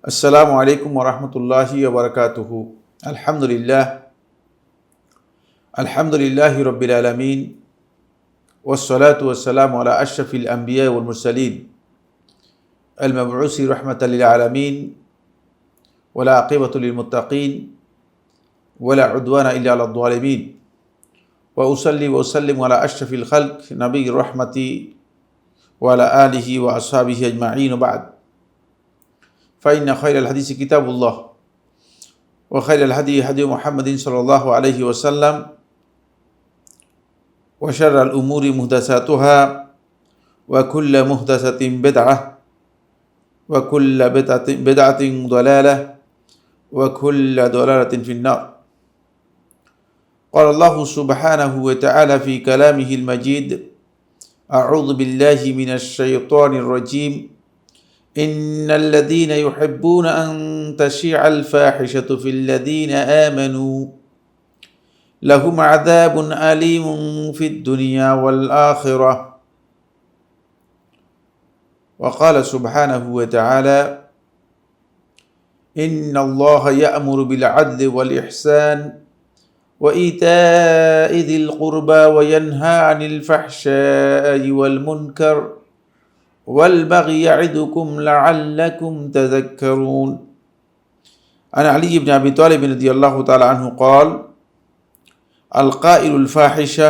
আসসালামু আলাইকুম ওরহমতুল্লাহি ওবরকাতুহু। আলহামদুলিল্লাহি রব্বিল আলামিন ওয়াসসালাতু ওয়াসসালামু আলা আশরাফিল আম্বিয়া ওয়াল মুরসালিন আল মাবউসি রাহমাতাল লিল আলামিন ওয়ালা আকিবাতুল লিল মুত্তাকিন ওয়ালা উদওয়ানা ইল্লা আলাদ যালিমিন ওয়া উসাল্লি ওয়া উসাল্লিমু আলা আশরাফিল খালক নবিয়্যির রাহমাতি ওয়া আলা আলিহি ওয়া আসহাবিহি আজমাইন ওয়া বা'দ। ফাইন্না খায়রাল হাদিসি কিতাবুল্লাহ ওয়া খায়রাল হাদি হাদি মুহাম্মাদিন সাল্লাল্লাহু আলাইহি ওয়াসাল্লাম ওয়া শাররাল উমুরি মুহদাসাতুহা ওয়া কুল্লু মুহদাসাতিন বিদআহ ওয়া কুল্লু বিদআতিন দালালাহ ওয়া কুল্লু দালালাতিন ফিন-নার। قال الله سبحانه وتعالى في كلامه المجيد: أعوذ بالله من الشيطان الرجيم إن الذين يحبون أن تشيع الفاحشة في الذين آمنوا لهم عذاب أليم في الدنيا والآخرة. وقال سبحانه وتعالى: إن الله يأمر بالعدل والإحسان وإيتاء ذي القربى وينهى عن الفحشاء والمنكر والبغي يعظكم لعلكم تذكرون. عن علي بن أبي طالب رضي الله تعالى عنه قال: القائل الفاحشة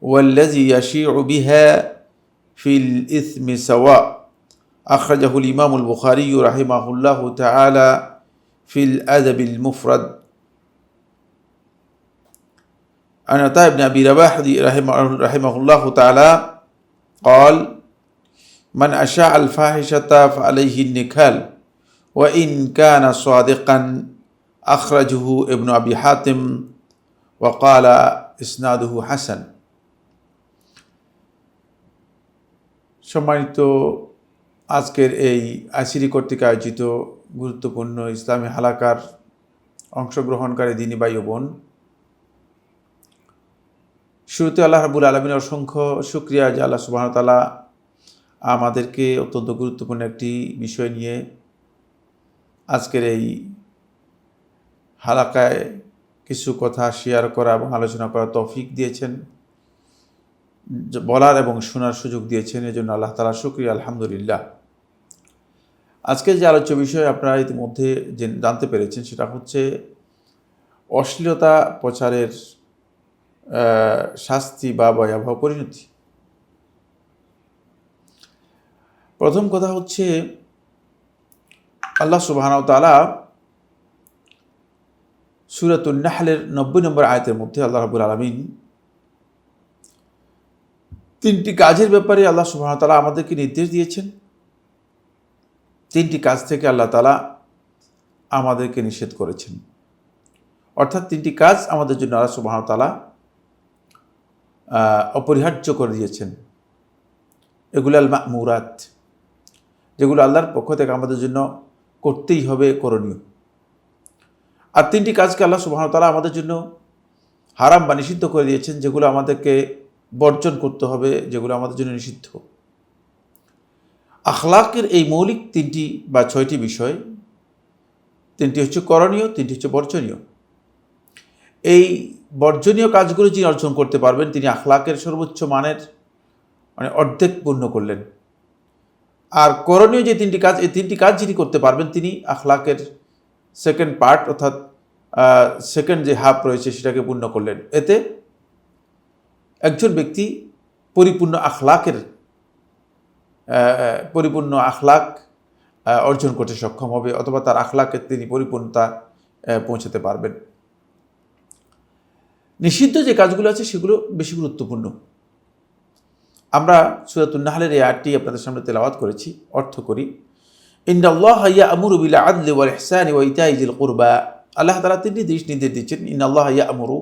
والذي يشيع بها في الإثم سواء. أخرجه الإمام البخاري رحمه الله تعالى في الأدب المفرد. عن عطاء بن أبي رباح رحمه الله تعالى قال: من أشاع الفاحشة فعليه النكال وإن كان صادقا. أخرجه ابن أبي حاتم وقال إسناده حسن. সম্মানিত আজকের এই আইসিডি কর্তৃক আয়োজিত গুরুত্বপূর্ণ ইসলামী হালাকার অংশগ্রহণকারী দিনী ভাই ও বোন, শুরুতে আল্লাহ রাব্বুল আলামিনের অসংখ্য শুকরিয়া যে আল্লাহ সুবহানাহু ওয়া তাআলা আমাদেরকে অত্যন্ত গুরুত্বপূর্ণ একটি বিষয় নিয়ে আজকের এই হালাকায় কিছু কথা শেয়ার করা এবং আলোচনা করার তৌফিক দিয়েছেন, বলার এবং শোনার সুযোগ দিয়েছেন। এজন্য আল্লাহ তাআলার শুকরিয়া, আলহামদুলিল্লাহ। আজকের যে আলোচ্য বিষয় আপনারা ইতিমধ্যে জানতে পেরেছেন, সেটা হচ্ছে অশ্লীলতা প্রচারের শাস্তি বা ভয়াবহ পরিণতি। প্রথম কথা হচ্ছে, আল্লাহ সুবহানাহু ওয়া তাআলা সূরাতুন নাহলের 90 নম্বর আয়াতের মধ্যে আল্লাহ রাব্বুল আলামিন তিনটি কাজের ব্যাপারে আল্লাহ সুবহানাহু ওয়া তাআলা আমাদেরকে নির্দেশ দিয়েছেন। তিনটি কাজ থেকে আল্লাহ তাআলা আমাদেরকে নিষেধ করেছেন, অর্থাৎ তিনটি কাজ আমাদের জন্য আল্লাহ সুবহানাহু ওয়া তাআলা অপরিহার্য করে দিয়েছেন। এগুলো আল মা'মুরাত, যেগুলো আল্লাহর পক্ষ থেকে আমাদের জন্য করতেই হবে, করণীয়। আর তিনটি কাজকে আল্লাহ সুবহানাহু ওয়া তাআলা আমাদের জন্য হারাম বা নিষিদ্ধ করে দিয়েছেন, যেগুলো আমাদেরকে বর্জন করতে হবে, যেগুলো আমাদের জন্য নিষিদ্ধ। আখলাকের এই মৌলিক তিনটি বা ছয়টি বিষয়, তিনটি হচ্ছে করণীয়, তিনটি হচ্ছে বর্জনীয়। এই বর্জনীয় কাজগুলো যিনি অর্জন করতে পারবেন, তিনি আখলাকের সর্বোচ্চ মানের অর্ধেক পূর্ণ করলেন। আর করণীয় যে তিনটি কাজ, এই তিনটি কাজ যিনি করতে পারবেন, তিনি আখলাকের সেকেন্ড পার্ট অর্থাৎ সেকেন্ড যে হাফ রয়েছে সেটাকে পূর্ণ করলেন। এতে একজন ব্যক্তি পরিপূর্ণ আখলাক অর্জন করতে সক্ষম হবে, অথবা তার আখলাকে তিনি পরিপূর্ণতা পৌঁছাতে পারবেন। নিষিদ্ধ যে কাজগুলো আছে সেগুলো বেশি গুরুত্বপূর্ণ। আমরা সূরাতুন নাহলের এই আয়াতটি আপনাদের সামনে তেলাওয়াত করেছি, অর্থ করি। ইন্নাল্লাহা ইয়া'মুরু বিল আদলি ওয়াল ইহসানি ওয়া ইতাই যিল কুরবা। আল্লাহ তাআলা তিনটি নির্দেশ দিচ্ছেন। ইন্নাল্লাহা ইয়া'মুরু,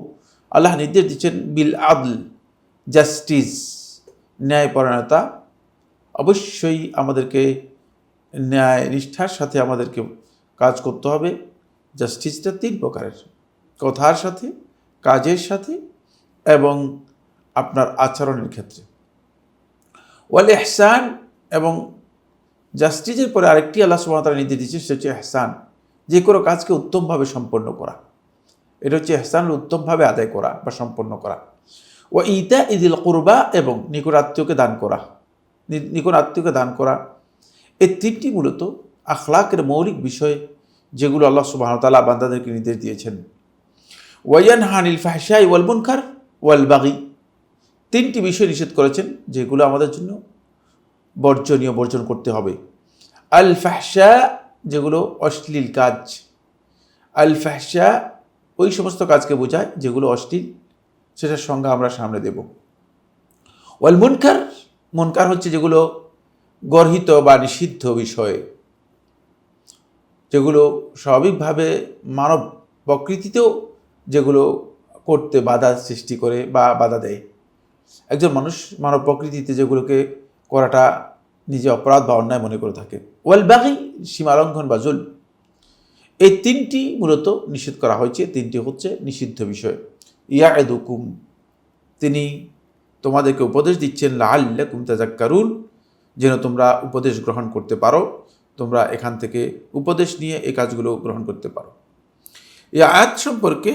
আল্লাহ নির্দেশ দিচ্ছেন, বিল আদল, জাস্টিস, ন্যায়পরায়ণতা। অবশ্যই আমাদেরকে ন্যায় নিষ্ঠার সাথে আমাদেরকে কাজ করতে হবে। জাস্টিসটা তিন প্রকারের: কথার সাথে, কাজের সাথে এবং আপনার আচরণের ক্ষেত্রে। ওয়াল ইহসান, এবং জাস্টিসের পরে আরেকটি আল্লাহ সুবহানাহু ওয়া তাআলা নির্দেশ দিয়েছেন, সেটা হচ্ছে ইহসান, যে কোনো কাজকে উত্তমভাবে সম্পন্ন করা। এটা হচ্ছে ইহসানের উত্তমভাবে আদায় করা বা সম্পন্ন করা। ওয়া ইতা ইদিল কুরবা, এবং নিকট আত্মীয়কে দান করা। নিকট আত্মীয়কে দান করা, এই তিনটি মূলত আখলাকের মৌলিক বিষয়, যেগুলো আল্লাহ সুবহানাহু ওয়া তাআলা বান্দাদেরকে নির্দেশ দিয়েছেন। ওয়ায়ানহা আনিল ফাহশাই ওয়াল মুনকার ওয়াল বাগি, তিনটি বিষয় নিষেধ করেছেন যেগুলো আমাদের জন্য বর্জনীয়, বর্জন করতে হবে। আল ফাহশা, যেগুলো অশ্লীল কাজ। আল ফাহশা ওই সমস্ত কাজকে বোঝায় যেগুলো অশ্লীল, সেটার সংজ্ঞা আমরা সামনে দেব। ওয়াল মুনকার, মুনকার হচ্ছে যেগুলো গর্হিত বা নিষিদ্ধ বিষয়, যেগুলো স্বাভাবিকভাবে মানব প্রকৃতিতেও যেগুলো করতে বাধা সৃষ্টি করে বা বাধা দেয়। একজন মানুষ মানব প্রকৃতিতে যেগুলোকে করাটা নিজে অপরাধ বা অন্যায় মনে করে থাকে। ওয়াল বাগি, সীমালঙ্ঘন বা জুলম, এই তিনটি মূলত নিষেধ করা হয়েছে, তিনটি হচ্ছে নিষিদ্ধ বিষয়। ইয়াইদুকুম, তিনি তোমাদেরকে উপদেশ দিচ্ছেন, লাআল্লাকুম তাযাক্কারুন, যেন তোমরা উপদেশ গ্রহণ করতে পারো, তোমরা এখান থেকে উপদেশ নিয়ে এই কাজগুলো গ্রহণ করতে পারো। এই আয়াত সম্পর্কে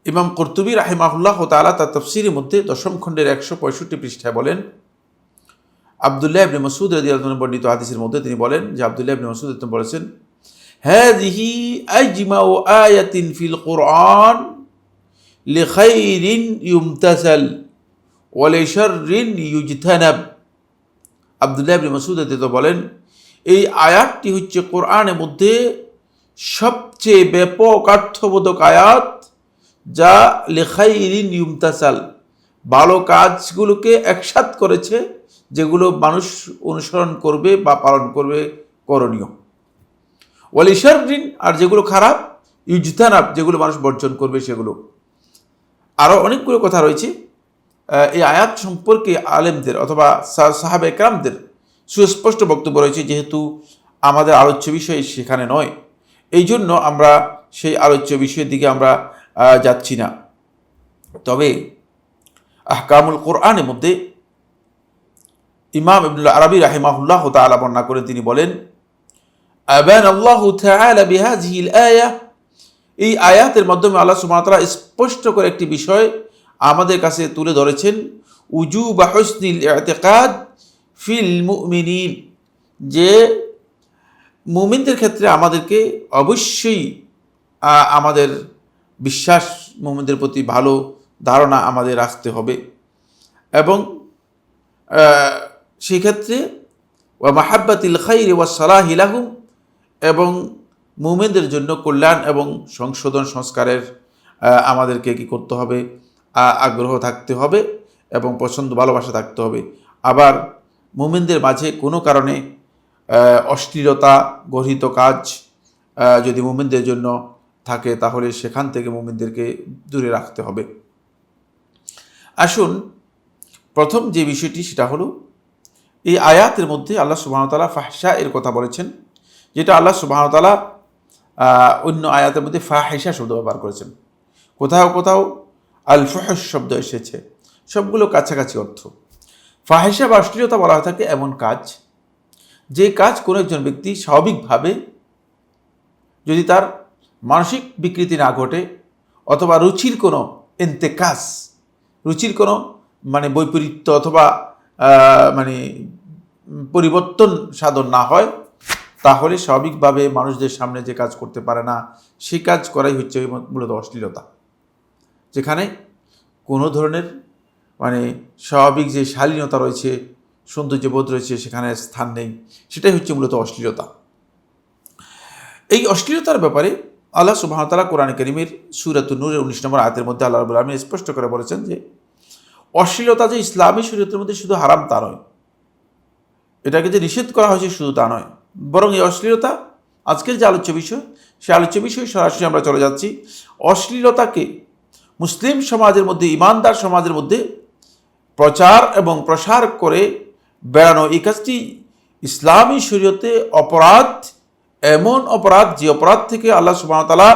ইমাম কুরতুবী রাহিমাহুল্লাহ তাআলা তার তাফসীরের মধ্যে 10ম খণ্ডের 165 পৃষ্ঠায় বলেন, আব্দুল্লাহ ইবনে মাসউদ রাদিয়াল্লাহু আনহু বর্ণিত হাদিসের মধ্যে তিনি বলেন যে, আব্দুল্লাহ ইবনে মাসউদ বলেছেন, হাযিহি আজমাউ আয়াতিন ফিল কুরআন লিখাইরিন ইউমতাসাল ওয়া লিশাররিন ইউজতানাব। আব্দুল্লাহ ইবনে মাসউদ রাদিয়াল্লাহু বলেন, এই আয়াতটি হচ্ছে কোরআনের মধ্যে সবচেয়ে ব্যাপক অর্থবোধক আয়াত, যা লিখাইরিন ইউমতাসাল, ভালো কাজগুলোকে একসাথ করেছে, যেগুলো মানুষ অনুসরণ করবে বা পালন করবে, করণীয়। ওয়া লিশাররিন, আর যেগুলো খারাপ, ইউজতানাব, যেগুলো মানুষ বর্জন করবে সেগুলো। আরও অনেকগুলো কথা রয়েছে এই আয়াত সম্পর্কে। আলেমদের অথবা সাহাবায়ে কেরামদের সুস্পষ্ট বক্তব্য রয়েছে, যেহেতু আমাদের আলোচ্য বিষয় সেখানে নয়, এই জন্য আমরা সেই আলোচ্য বিষয়ের দিকে আমরা যাচ্ছি না। তবে আহকামুল কোরআনের মধ্যে ইমাম ইবনুল আরবি রাহিমাহুল্লাহ তাআলা বর্ণনা করেন, তিনি বলেন, আবান আল্লাহু তাআলা বিহাযিহিল আয়া, এই আয়াতের মাধ্যমে আল্লাহ সুবহানাহু ওয়া তাআলা স্পষ্ট করে একটি বিষয় আমাদের কাছে তুলে ধরেছেন, উজুব হুসনিল ইতিকাদ ফিল মুমিনিন, যে মুমিনদের ক্ষেত্রে আমাদেরকে অবশ্যই আমাদের বিশ্বাস, মুমিনদের প্রতি ভালো ধারণা আমাদের রাখতে হবে, এবং সেই ক্ষেত্রে ওয়া মাহাব্বাতিল খাইরি ওয়াস সালাহি লাহুম, এবং মুমিনদের জন্য কল্যাণ এবং সংশোধন সংস্কারের আমাদেরকে কি করতে হবে, আগ্রহ থাকতে হবে এবং পছন্দ ভালোবাসা থাকতে হবে। আবার মুমিনদের মাঝে কোনো কারণে অশ্লীলতা গর্হিত কাজ যদি মুমিনদের জন্য থাকে, তাহলে সেখান থেকে মুমিনদেরকে দূরে রাখতে হবে। আসুন, প্রথম যে বিষয়টি সেটা হলো, এই আয়াতের মধ্যে আল্লাহ সুবহানাহু ওয়া তাআলা ফাহশা এর কথা বলেছেন, যেটা আল্লাহ সুবহানাহু ওয়া তাআলা অন্য আয়াতের মধ্যে ফাহিশা শব্দ ব্যবহার করেছেন। কোথাও কোথাও আল ফুহশ শব্দ এসেছে, সবগুলো কাছাকাছি অর্থ। ফাহিশা বা অশ্লীলতা বলা হয়ে থাকে এমন কাজ, যে কাজ কোনো একজন ব্যক্তি স্বাভাবিকভাবে, যদি তার মানসিক বিকৃতি না ঘটে অথবা রুচির কোনো ইন্তেকাস, রুচির কোনো বৈপরীত্য অথবা পরিবর্তন সাধন না হয়, তাহলে স্বাভাবিকভাবে মানুষদের সামনে যে কাজ করতে পারে না, সেই কাজ করাই হচ্ছে মূলত অশ্লীলতা। যেখানে কোনো ধরনের স্বাভাবিক যে শালীনতা রয়েছে, সৌন্দর্যবোধ রয়েছে, সেখানে স্থান নেই, সেটাই হচ্ছে মূলত অশ্লীলতা। এই অশ্লীলতার ব্যাপারে আল্লাহ সুবহানাহু ওয়া তাআলা কোরআন কারীমের সূরাতুন নূরের 19 নম্বর আয়াতের মধ্যে আল্লাহ রাব্বুল আলামিন স্পষ্ট করে বলেছেন যে, অশ্লীলতা যে ইসলামী শরীয়তের মধ্যে শুধু হারাম তা নয়, এটাকে যে নিষেধ করা হয়েছে শুধু তা নয়, বরং এই অশ্লীলতা, আজকের যে আলোচ্য বিষয়, সে আলোচ্য বিষয় সরাসরি আমরা চলে যাচ্ছি। অশ্লীলতাকে মুসলিম সমাজের মধ্যে, ইমানদার সমাজের মধ্যে প্রচার এবং প্রসার করে বেড়ানো, এই কাজটি ইসলামী শরীয়তে অপরাধ, এমন অপরাধ যে অপরাধ থেকে আল্লাহ সুবহানাহু ওয়া তাআলা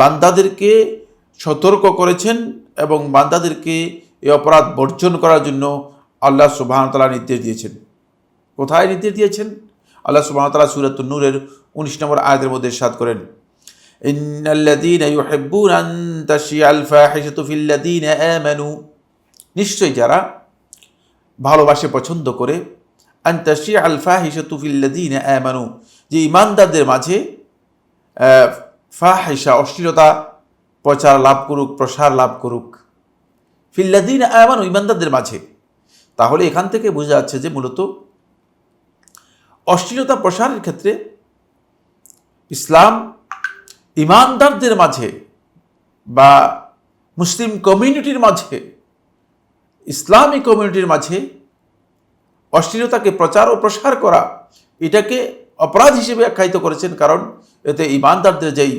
বান্দাদেরকে সতর্ক করেছেন এবং বান্দাদেরকে এই অপরাধ বর্জন করার জন্য আল্লাহ সুবহানাহু ওয়া তাআলা নির্দেশ দিয়েছেন। কোথায় নির্দেশ দিয়েছেন? আল্লাহ সুবহানাহু ওয়া তাআলা সূরাতুন নূরের 19 নম্বর আয়াতের মধ্যে ইরশাদ করেন, ইন্নাল্লাযীনা ইউহিব্বুনা আন তাশিআল ফাহিশাতু ফিল্লাযীনা আমানু, নিশ্চয়ই যারা ভালোবাসে পছন্দ করে, আন তাশিআল ফাহিশাতু ফিল্লাযীনা আমানু, যে ঈমানদারদের মাঝে ফাহিশা অশ্লীলতা প্রচার লাভ করুক, প্রসার লাভ করুক, ফিল্লাযীনা আমানু ঈমানদারদের মাঝে। তাহলে এখান থেকে বোঝা যাচ্ছে যে মূলত অশ্লীলতা প্রসারের ক্ষেত্রে ইসলাম ঈমানদারদের মাঝে বা মুসলিম কমিউনিটির মাঝে, ইসলামী কমিউনিটির মাঝে অশ্লীলতাকে প্রচার ও প্রসার করা, এটাকে অপরাধ হিসেবে আখ্যায়িত করেছেন। কারণ এতে ঈমানদারদের যেই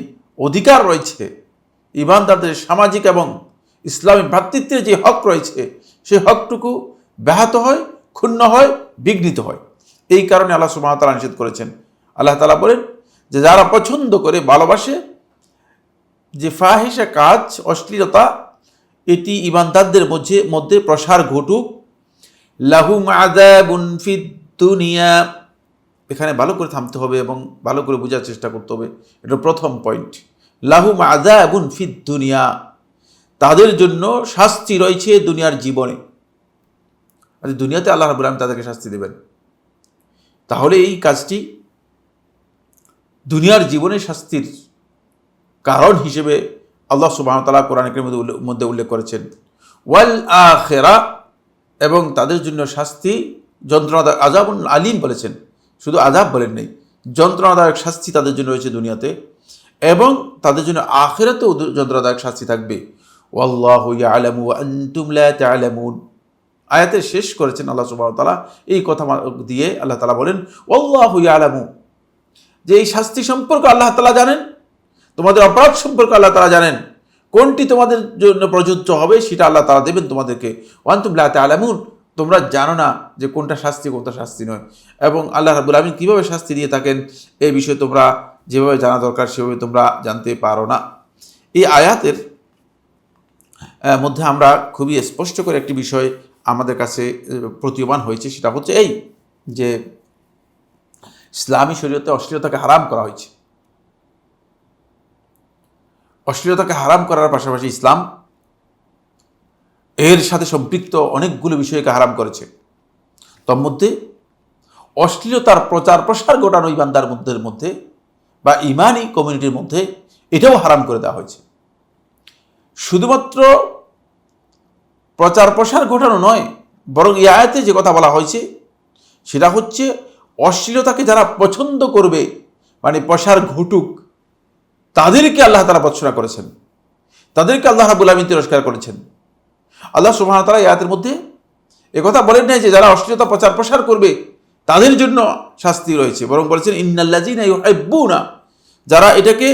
অধিকার রয়েছে, ঈমানদারদের সামাজিক এবং ইসলামী ভ্রাতৃত্বের যে হক রয়েছে, সেই হকটুকু ব্যাহত হয়, ক্ষুণ্ণ হয়, বিঘ্নিত হয়। এই কারণে আল্লাহ সুবহানাহু ওয়া তাআলা নিষেধ করেছেন। আল্লাহ তাআলা বলেন যে যারা পছন্দ করে, ভালোবাসে যে ফাহিশা কাজ, অশ্লীলতা, এটি ঈমানদারদের মধ্যে প্রসার ঘটুক, লাহুম আযাবুন ফিদ দুনিয়া। এখানে ভালো করে থামতে হবে এবং ভালো করে বোঝার চেষ্টা করতে হবে। এটা প্রথম পয়েন্ট, লাহুম আযাবুন ফিদ দুনিয়া, তাদের জন্য শাস্তি রয়েছে দুনিয়ার জীবনে। আর দুনিয়াতে আল্লাহ রাব্বুল আলামিন তাদেরকে শাস্তি দেবেন। তাহলে এই কাজটি দুনিয়ার জীবনে শাস্তির কারণ হিসেবে আল্লাহ সুবহানাহু ওয়া তাআলা কোরআন কারীমের মধ্যে উল্লেখ করেছেন। ওয়াল আখিরা, এবং তাদের জন্য শাস্তি যন্ত্রণাদায়ক, আযাবুন আলিম বলেছেন, শুধু আযাব বলেন নাই, যন্ত্রণাদায়ক শাস্তি তাদের জন্য রয়েছে দুনিয়াতে, এবং তাদের জন্য আখিরাতেও যন্ত্রণাদায়ক শাস্তি থাকবে। ওয়াল্লাহু ইয়ালামু ওয়া আনতুম লা তা'লামুন। আয়াতে শেষ করেছেন আল্লাহ সুবহানাহু ওয়া তাআলা এই কথা দিয়ে। আল্লাহ তাআলা বলেন ওয়াল্লাহু ইয়ালামু, যে এই শাস্তি সম্পর্কে আল্লাহ তাআলা জানেন, তোমাদের অপরাধ সম্পর্কে আল্লাহ তাআলা জানেন, কোনটি তোমাদের জন্য প্রযোজ্য হবে সেটা আল্লাহ তাআলা দেবেন তোমাদেরকে। ওয়া আনতুম লা তা'লামুন, তোমরা জানো না যে কোনটা শাস্তি কোনটা শাস্তি নয়, এবং আল্লাহ রাব্বুল আলামিন কীভাবে শাস্তি দিয়ে থাকেন এই বিষয়ে তোমরা যেভাবে জানা দরকার সেভাবে তোমরা জানতে পারো না। এই আয়াতের মধ্যে আমরা খুবই স্পষ্ট করে একটি বিষয় আমাদের কাছে প্রতীয়মান হয়েছে, সেটা হচ্ছে এই যে ইসলামী শরীয়তে অশ্লীলতাকে হারাম করা হয়েছে। অশ্লীলতাকে হারাম করার পাশাপাশি ইসলাম এর সাথে সম্পৃক্ত অনেকগুলো বিষয়কে হারাম করেছে। তার মধ্যে অশ্লীলতার প্রচার প্রসার ঘটানো ঈমানদারদের মধ্যে বা ঈমানি কমিউনিটির মধ্যে এটাও হারাম করে দেওয়া হয়েছে। শুধুমাত্র প্রচার প্রসার ঘটানো নয়, বরং এই আয়াতে যে কথা বলা হয়েছে সেটা হচ্ছে অশ্লীলতাকে যারা পছন্দ করবে, মানে প্রসার ঘটুক, তাদেরকে আল্লাহ তাআলা ভর্ৎসনা করেছেন, তাদেরকে আল্লাহ রাব্বুল আলামিন তিরস্কার করেছেন। আল্লাহ সুবহানাহু ওয়া তাআলা এই আয়াতের মধ্যে একথা বলেন নাই যে যারা অশ্লীলতা প্রচার প্রসার করবে তাদের জন্য শাস্তি রয়েছে, বরং বলেছেন ইন্নাল্লাযীনা ইউহিব্বুনা, যারা এটাকে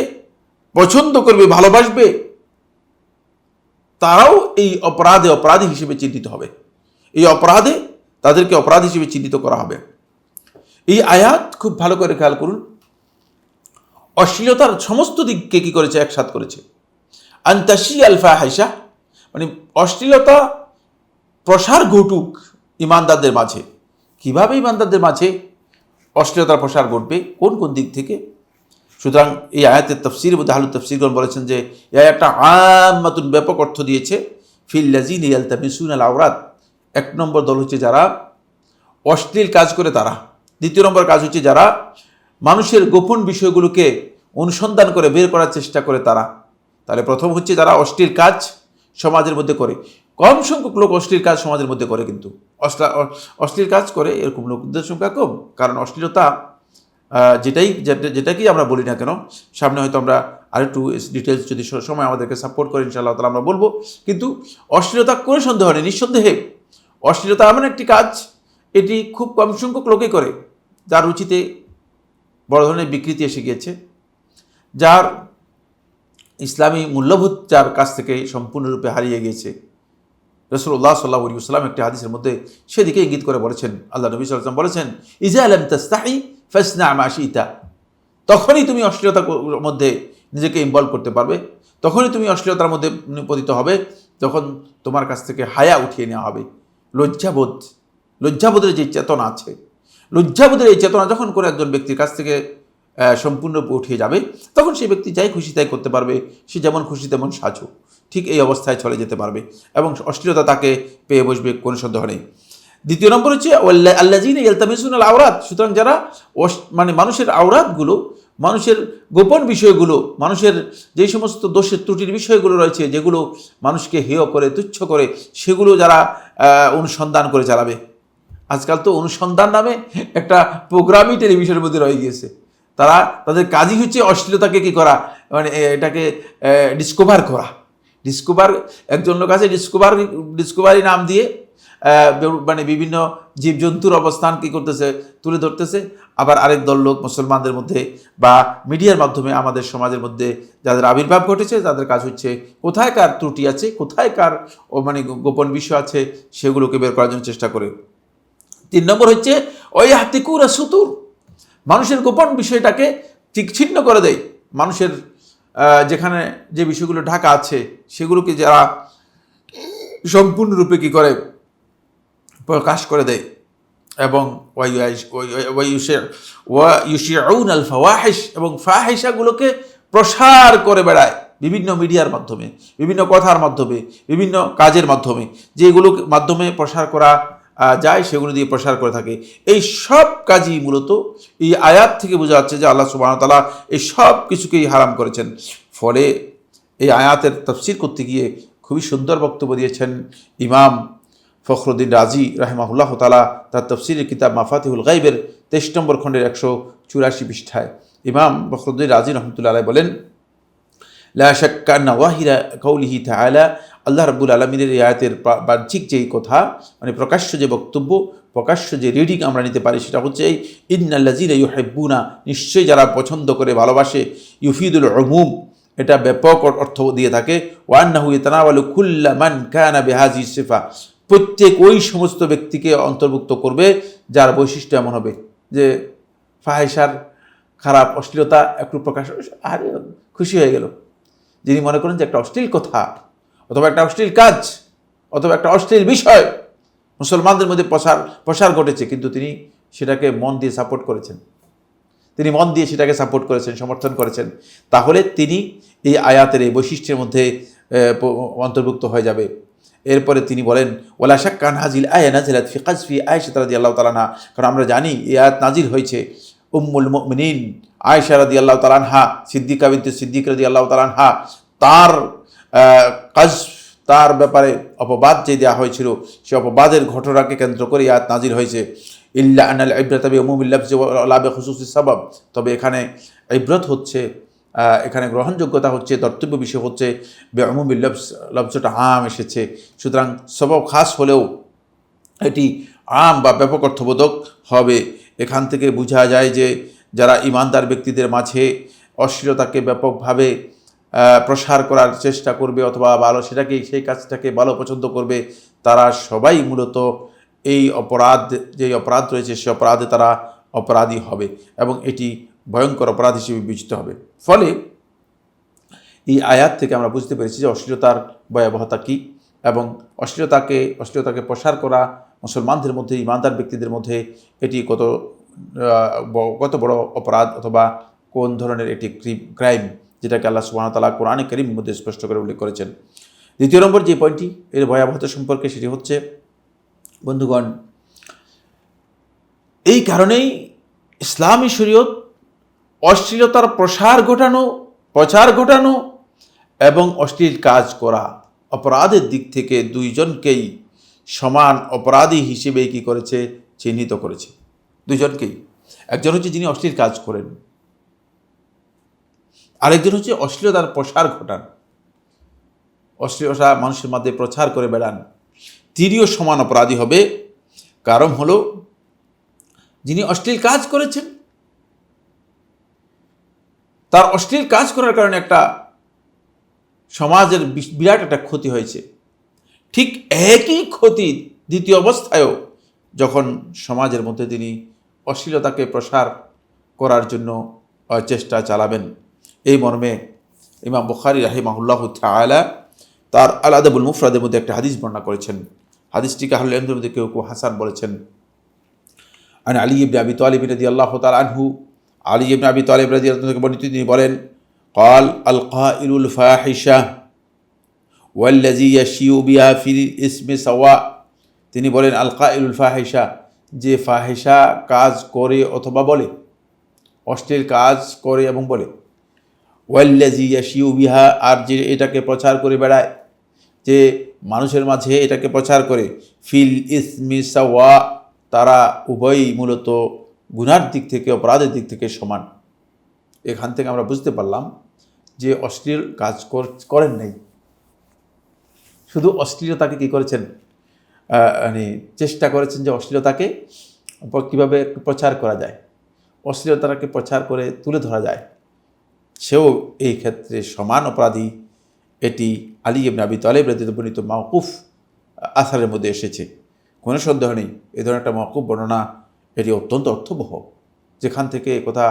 পছন্দ করবে, ভালোবাসবে, তারাও এই অপরাধী হিসেবে চিহ্নিত হবে। এই অপরাধে তাদেরকে অপরাধী হিসেবে চিহ্নিত করা হবে। এই আয়াত খুব ভালো করে খেয়াল করুন, অশ্লীলতার সমস্ত দিককে কি করেছে, একসাথ করেছে। আন তাশিআল ফাহিশা, মানে অশ্লীলতা প্রসার ঘটুক ঈমানদারদের মাঝে। কিভাবে ঈমানদারদের মাঝে অশ্লীলতার প্রসার ঘটবে, কোন কোন দিক থেকে? সুতরাং এই আয়াতের তাফসীর মধ্যে আহলুত তাফসীরগণ বলেছেন যে এই আয়াতটা আম্মাতুন, ব্যাপক অর্থ দিয়েছে। ফিল্লাযীনা ইয়ালতামিসুনাল আওরাত, এক নম্বর দল হচ্ছে যারা অশ্লীল কাজ করে তারা। দ্বিতীয় নম্বর কাজ হচ্ছে যারা মানুষের গোপন বিষয়গুলোকে অনুসন্ধান করে বের করার চেষ্টা করে তারা। তাহলে প্রথম হচ্ছে যারা অশ্লীল কাজ সমাজের মধ্যে করে। কম সংখ্যক লোক অশ্লীল কাজ সমাজের মধ্যে করে, কিন্তু অশ্লীল কাজ করে এরকম লোকদের সংখ্যা কম। কারণ অশ্লীলতা যেটাকেই আমরা বলি না কেন, সামনে হয়তো আমরা আরেকটু ডিটেলস যদি সময় আমাদেরকে সাপোর্ট করে ইনশাআল্লাহ তাআলা আমরা বলবো। কিন্তু অশ্লীলতা করে সন্দেহ নেই, নিঃসন্দেহে অশ্লীলতা এমন একটি কাজ, এটি খুব কম সংখ্যক লোকে করে, যার রুচিতে বড় ধরনের বিকৃতি এসে গিয়েছে, যার ইসলামী মূল্যবোধ যার কাছ থেকে সম্পূর্ণরূপে হারিয়ে গিয়েছে। রাসূলুল্লাহ সাল্লাল্লাহু আলাইহি ওয়াসাল্লাম একটি হাদিসের মধ্যে সেদিকে ইঙ্গিত করে বলেছেন, আল্লাহ নবী সাল্লাল্লাহু আলাইহি ওয়াসাল্লাম বলেছেন, ইজা লাম তাস্তাহি ফাসনা মা শিতা, তখনই তুমি অশ্লীলতার মধ্যে নিজেকে ইনভলভ করতে পারবে, তখনই তুমি অশ্লীলতার মধ্যে পতিত হবে, যখন তোমার কাছ থেকে হায়া উঠিয়ে নেওয়া হবে, লজ্জাবোধের যে চেতনা আছে, লজ্জাবোধের এই চেতনা যখন করে একজন ব্যক্তির কাছ থেকে সম্পূর্ণরূপে উঠিয়ে যাবে, তখন সেই ব্যক্তি যাই খুশি তাই করতে পারবে, সে যেমন খুশি তেমন সাজু, ঠিক এই অবস্থায় চলে যেতে পারবে এবং অশ্লীলতা তাকে পেয়ে বসবে, কোনো সন্দেহ নেই। দ্বিতীয় নম্বর হচ্ছে আল্লাযীনা ইয়ালতামিসুনাল আওরাত, সুতরাং যারা মানে মানুষের আওরাতগুলো, মানুষের গোপন বিষয়গুলো, মানুষের যেই সমস্ত দোষের ত্রুটির বিষয়গুলো রয়েছে, যেগুলো মানুষকে হেয় করে, তুচ্ছ করে, সেগুলো যারা অনুসন্ধান করে চালাবে। আজকাল তো অনুসন্ধান নামে একটা প্রোগ্রামই টেলিভিশনের মধ্যে রয়ে গিয়েছে। তাদের কাজই হচ্ছে অশ্লীলতাকে কী করা, মানে এটাকে ডিসকভার করা। একজন লোক আছে ডিসকভারি নাম দিয়ে মানে বিভিন্ন জীবজন্তুর অবস্থান কী করতেছে, তুলে ধরতেছে। আবার আরেক দল লোক মুসলমানদের মধ্যে বা মিডিয়ার মাধ্যমে আমাদের সমাজের মধ্যে যাদের আবির্ভাব ঘটেছে, তাদের কাজ হচ্ছে কোথায় কার ত্রুটি আছে, কোথায় কার মানে গোপন বিষয় আছে, সেগুলোকে বের করার জন্য চেষ্টা করে। 3 নম্বর হচ্ছে ওই হাতিকুরা সুতুর, মানুষের গোপন বিষয়টাকে ছিন্ন করে দেয়। মানুষের যেখানে যে বিষয়গুলো ঢাকা আছে সেগুলোকে যারা সম্পূর্ণরূপে কী করে, প্রকাশ করে দেয়। এবং ওয়ায়ুশিউন আল ফাওয়াহিশ, এবং ফাহিশাগুলোকে প্রসার করে বেড়ায় বিভিন্ন মিডিয়ার মাধ্যমে, বিভিন্ন কথার মাধ্যমে, বিভিন্ন কাজের মাধ্যমে, যেগুলো মাধ্যমে প্রসার করা যায় সেগুলো দিয়ে প্রসার করে থাকে। এই সব কাজই মূলত এই আয়াত থেকে বোঝা যাচ্ছে যে আল্লাহ সুবহানাহু ওয়া তাআলা এই সব কিছুকেই হারাম করেছেন। ফলে এই আয়াতের তাফসীর করতে গিয়ে খুবই সুন্দর বক্তব্য দিয়েছেন ইমাম ফখরুদ্দিন রাজি রাহিমাহুল্লাহ তাআলা তার তাফসীরের কিতাব মাফাতিহুল গায়বের 23 নম্বর খণ্ডের 184 পৃষ্ঠায়। ইমাম ফখরুদ্দিন রাজি রহমতুল্লাহ আলাইহি বলেন, লা শাক্কা আন্না ওয়াহিরা কাউলিহি তাআলা, আল্লাহ রাব্বুল আলামিনের এই আয়াতের বাহ্যিক যেই কথা, মানে প্রকাশ্য যে বক্তব্য, প্রকাশ্য যে রিডিং আমরা নিতে পারি, সেটা হচ্ছে এই ইন্নাল্লাযীনা ইউহিব্বুনা, নিশ্চয়ই যারা পছন্দ করে, ভালোবাসে, ইউফিদুল উমুম, এটা ব্যাপক অর্থ দিয়ে থাকে। ওয়া আন্নাহু ইয়াতানাওয়ালু কুল্লা মান কানা বিহাযিহি সিফা, প্রত্যেক ওই সমস্ত ব্যক্তিকে অন্তর্ভুক্ত করবে যার বৈশিষ্ট্য এমন হবে যে ফাহিশার, খারাপ, অশ্লীলতা একটু প্রকাশ, আর খুশি হয়ে গেল। যিনি মনে করেন যে একটা অশ্লীল কথা অথবা একটা অশ্লীল কাজ অথবা একটা অশ্লীল বিষয় মুসলমানদের মধ্যে প্রসার ঘটেছে, কিন্তু তিনি সেটাকে মন দিয়ে সাপোর্ট করেছেন, সেটাকে সাপোর্ট করেছেন, সমর্থন করেছেন, তাহলে তিনি এই আয়াতের এই বৈশিষ্ট্যের মধ্যে অন্তর্ভুক্ত হয়ে যাবে। এরপরে তিনি বলেন, ওয়ালা শাক্কা আন হাযিল আয়া নাযালাত ফি কাযফি আয়েশা রাদিয়াল্লাহু তাআলা আনহা, কারণ আমরা জানি এই আয়াত নাজিল হয়েছে উম্মুল মুমিনিন আয়েশা রাদিয়াল্লাহু তাআলা আনহা, সিদ্দিকা বিনতে সিদ্দিক রাদিয়াল্লাহু তাআলা আনহা, তার কাযফ, তার ব্যাপারে অপবাদ যে দেওয়া হয়েছিল, সে অপবাদের ঘটনাকে কেন্দ্র করে আয়াত নাজিল হয়েছে। ইল্লা আনাল ইবরাতা বিউমুমিল লাফজি ওয়া লা বিখুসুসিস সাবাব, তবে এখানে ইবরত হচ্ছে, এখানে গ্রহণযোগ্যতা হচ্ছে, ধর্তব্য বিষয় হচ্ছে বিউমুমিল লফজটা আম এসেছে, সুতরাং সবব খাস হলেও এটি আম বা ব্যাপক অর্থবোধক হবে। এখান থেকে বোঝা যায় যে যারা ইমানদার ব্যক্তিদের মাঝে অশ্লীলতাকে ব্যাপকভাবে প্রসার করার চেষ্টা করবে অথবা সেই কাজটাকে ভালো পছন্দ করবে, তারা সবাই মূলত এই অপরাধ রয়েছে সে অপরাধে তারা অপরাধী হবে এবং এটি ভয়ঙ্কর অপরাধ হিসেবে বিবেচিত হবে। ফলে এই আয়াত থেকে আমরা বুঝতে পেরেছি যে অশ্লীলতার ভয়াবহতা কী এবং অশ্লীলতাকে প্রসার করা মুসলমানদের মধ্যে, ইমানদার ব্যক্তিদের মধ্যে এটি কত বড় অপরাধ অথবা কোন ধরনের এটি ক্রাইম, যেটাকে আল্লাহ সুবহানাহু ওয়া তাআলা কোরআনে কারীমের মধ্যে স্পষ্ট করে উল্লেখ করেছেন। দ্বিতীয় নম্বর যে পয়েন্টটি এর ভয়াবহতা সম্পর্কে, সেটি হচ্ছে বন্ধুগণ, এই কারণেই ইসলামী শরীয়ত অশ্লীলতার প্রচার ঘটানো এবং অশ্লীল কাজ করা অপরাধের দিক থেকে দুইজনকেই সমান অপরাধী হিসেবে কি করেছে, চিহ্নিত করেছে। দুইজনকেই, একজন হচ্ছে যিনি অশ্লীল কাজ করেন, আরেকজন হচ্ছে অশ্লীলতার প্রসার ঘটান, অশ্লীলতা মানুষের মধ্যে প্রচার করে বেড়ান, তিনিও সমান অপরাধী হবে। কারণ হলো যিনি অশ্লীল কাজ করেছেন, তার অশ্লীল কাজ করার কারণে একটা সমাজের বিরাট একটা ক্ষতি হয়েছে। ঠিক একই ক্ষতি দ্বিতীয় অবস্থায়ও যখন সমাজের মধ্যে তিনি অশ্লীলতাকে প্রসার করার জন্য চেষ্টা চালাবেন, এই মর্মে ইমাম বুখারী রাহিমাহুল্লাহু তাআলা তার আল আদাবুল মুফরাদের মধ্যে একটা হাদিস বর্ণনা করেছেন। হাদিসটিকে আহলে ইলমের মধ্যে কেউ হাসান বলেছেন। আর আলী ইবনে আবি তালিব রাদিয়াল্লাহু তাআলা আনহু, আলী ইবনে আবি তালিব রাদিয়াল্লাহু তাআলা বর্ণিত, তিনি বলেন, قال القائل الفاحشة والذي يشيء بها في الاسم سواء। তিনি বলেন আল কাইলুল ফাহিশা, যে ফাহিশা কাজ করে অথবা বলে, অশ্লীল কাজ করে এবং বলে, ওয়াল্লাযী ইয়াশিউ বিহা, আর যে এটাকে প্রচার করে বেড়ায়, যে মানুষের মাঝে এটাকে প্রচার করে, ফিল ইসমি সাওয়া, তারা উভয়ই মূলত গুনার দিক থেকে, অপরাধের দিক থেকে সমান। এখান থেকে আমরা বুঝতে পারলাম যে অশ্লীল কাজ করেন নাই, শুধু অশ্লীলতাকে কী করেছেন, মানে চেষ্টা করেছেন যে অশ্লীলতাকে কীভাবে প্রচার করা যায়, অশ্লীলতাকে প্রচার করে তুলে ধরা যায়, সেও এই ক্ষেত্রে সমান অপরাধী। এটি আলী ইবনে আবি তালিব রাদিয়াল্লাহু বর্ণিত মাওকুফ আসারের মধ্যে এসেছে, কোনো সন্দেহ নেই। এই ধরনের একটা মাওকুফ বর্ণনা এটি অত্যন্ত অর্থবহ, যেখান থেকে কথা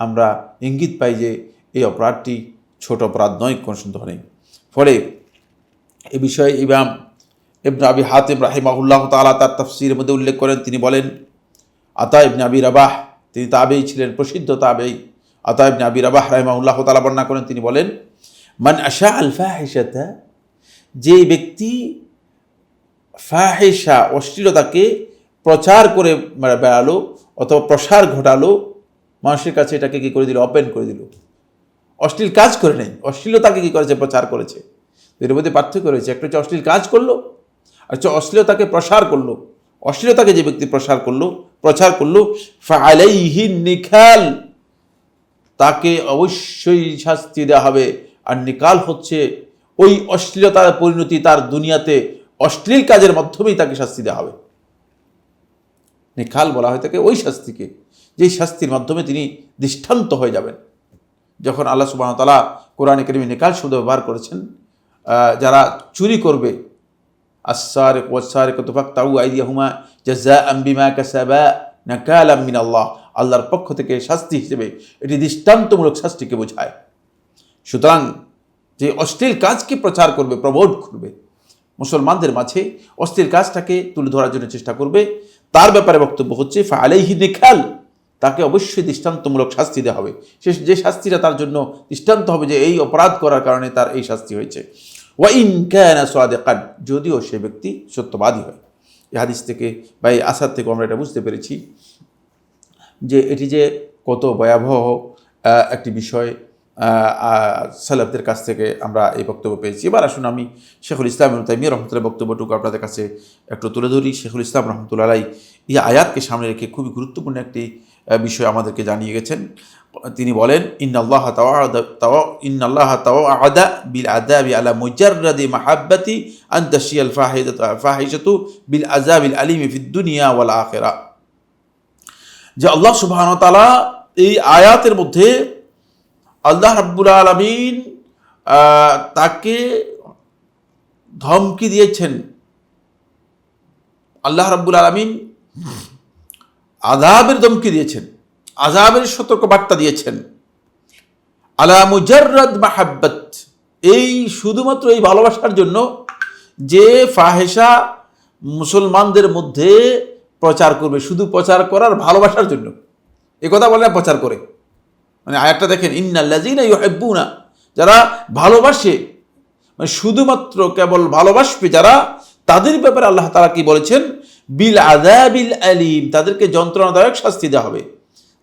আমরা ইঙ্গিত পাই যে এই অপরাধটি ছোট অপরাধ নয়, কোনো সন্দেহ নেই। ফলে এ বিষয়ে ইমাম ইবনে আবি হাতিম রাহিমাহুল্লাহ তাআলা তার তাফসীরের মধ্যে উল্লেখ করেন, তিনি বলেন, আতা ইবনে আবি রাবাহ, তিনি তাবেঈ ছিলেন, প্রসিদ্ধ তাবেঈ। আতা ইবনে আবি রাবাহ রাহিমাহুল্লাহ তাআলা বর্ণনা করেন, তিনি বলেন, মান আশা আল ফাহিশাতা, যে ব্যক্তি ফাহিশা অশ্লীলতাকে প্রচার করে বেড়ালো অথবা প্রসার ঘটালো, মানুষের কাছে এটাকে কী করে দিল, ওপেন করে দিল। অশ্লীল কাজ করে নেই, অশ্লীলতাকে কী করেছে, প্রচার করেছে। এর মধ্যে পার্থক্য রয়েছে, একটা হচ্ছে অশ্লীল কাজ করলো, আর হচ্ছে অশ্লীলতাকে প্রসার করলো। অশ্লীলতাকে যে ব্যক্তি প্রচার করলো ফাআলাইহি নিকাল, তাকে অবশ্যই শাস্তি দেওয়া হবে। আর নিকাল হচ্ছে ওই অশ্লীলতার পরিণতি, তার দুনিয়াতে অশ্লীল কাজের মাধ্যমেই তাকে শাস্তি দেওয়া হবে। নিকাল বলা হয় তাকে ওই শাস্তিকে, যেই শাস্তির মাধ্যমে তিনি দৃষ্টান্ত হয়ে যাবেন। যখন আল্লাহ সুবহানাহু ওয়া তাআলা কোরআনে কারিমে নিকাল শব্দ ব্যবহার করেছেন, যারা চুরি করবে, আস-সারিক ওয়াস-সারিকাতু ফাকতাউ আইদিয়াহুমা জাযাআন বিমা কাসাবা নাকালাম মিনাল্লাহ, আল্লাহর পক্ষ থেকে শাস্তি হিসেবে এটি দৃষ্টান্তমূলক শাস্তিকে বোঝায়। সুতরাং যে অশ্লীল কাজকে প্রচার করবে, প্রমোট করবে, মুসলমানদের মাঝে অশ্লীল কাজটাকে তুলে ধরার জন্য চেষ্টা করবে, তার ব্যাপারে বক্তব্য হচ্ছে ফাআলাইহি নিকাল, তাকে অবশ্যই দৃষ্টান্তমূলক শাস্তি দেওয়া হবে। যে শাস্তিটা তার জন্য দৃষ্টান্ত হবে যে এই অপরাধ করার কারণে তার এই শাস্তি হয়েছে। ওয়া ইন কানা সাদিকান, যদিও সে ব্যক্তি সত্যবাদী হয়। এই হাদিস থেকে বা এই আসার থেকে আমরা এটা বুঝতে পেরেছি যে এটি যে কত ভয়াবহ একটি বিষয়, সালাফদের কাছ থেকে আমরা এই বক্তব্য পেয়েছি। এবার আসুন আমি শেখুল ইসলাম ইবনে তাইমিয়া রাহমাতুল্লাহ বক্তব্যটুকু আপনাদের কাছে একটু তুলে ধরি। শেখুল ইসলাম রাহমাতুল্লাহ আলাইহি এই আয়াতকে সামনে রেখে খুবই গুরুত্বপূর্ণ একটি বিষয় আমাদেরকে জানিয়ে গেছেন। তিনি বলেন, ইন্নাল্লাহা তাওয়াআদা বিল আযাবি আলা মুজাররাদি মাহাব্বাতি আন তাশিয়াল ফাহিশাতু বিল আযাবিল আলিমি ফিদ দুনিয়া ওয়াল আখিরা। যে আল্লাহ সুবহানাহু ওয়া তাআলা এই আয়াতের মধ্যে আল্লাহ রাব্বুল আলামিন তাকে ধমকি দিয়েছেন, আল্লাহ রাব্বুল আলামিন আযাবের ধমকি দিয়েছেন, আযাবের সতর্ক বার্তা দিয়েছেন। আলা মুজাররাদ মাহাব্বাত, এই শুধুমাত্র এই ভালোবাসার জন্য যে ফাহিশা মুসলমানদের মধ্যে প্রচার করবে, শুধু প্রচার করার ভালোবাসার জন্য, এ কথা বলে না, প্রচার করে। মানে আয়াতটা দেখেন, ইন্নাল্লাযীনা ইউহিব্বুনা, যারা ভালোবাসে, মানে শুধুমাত্র কেবল ভালোবাসবে যারা, তাদের ব্যাপারে আল্লাহ তাআলা কি বলেছেন, বিল আযাবিল আলিম, তাদেরকে যন্ত্রণাদায়ক শাস্তি দেওয়া হবে,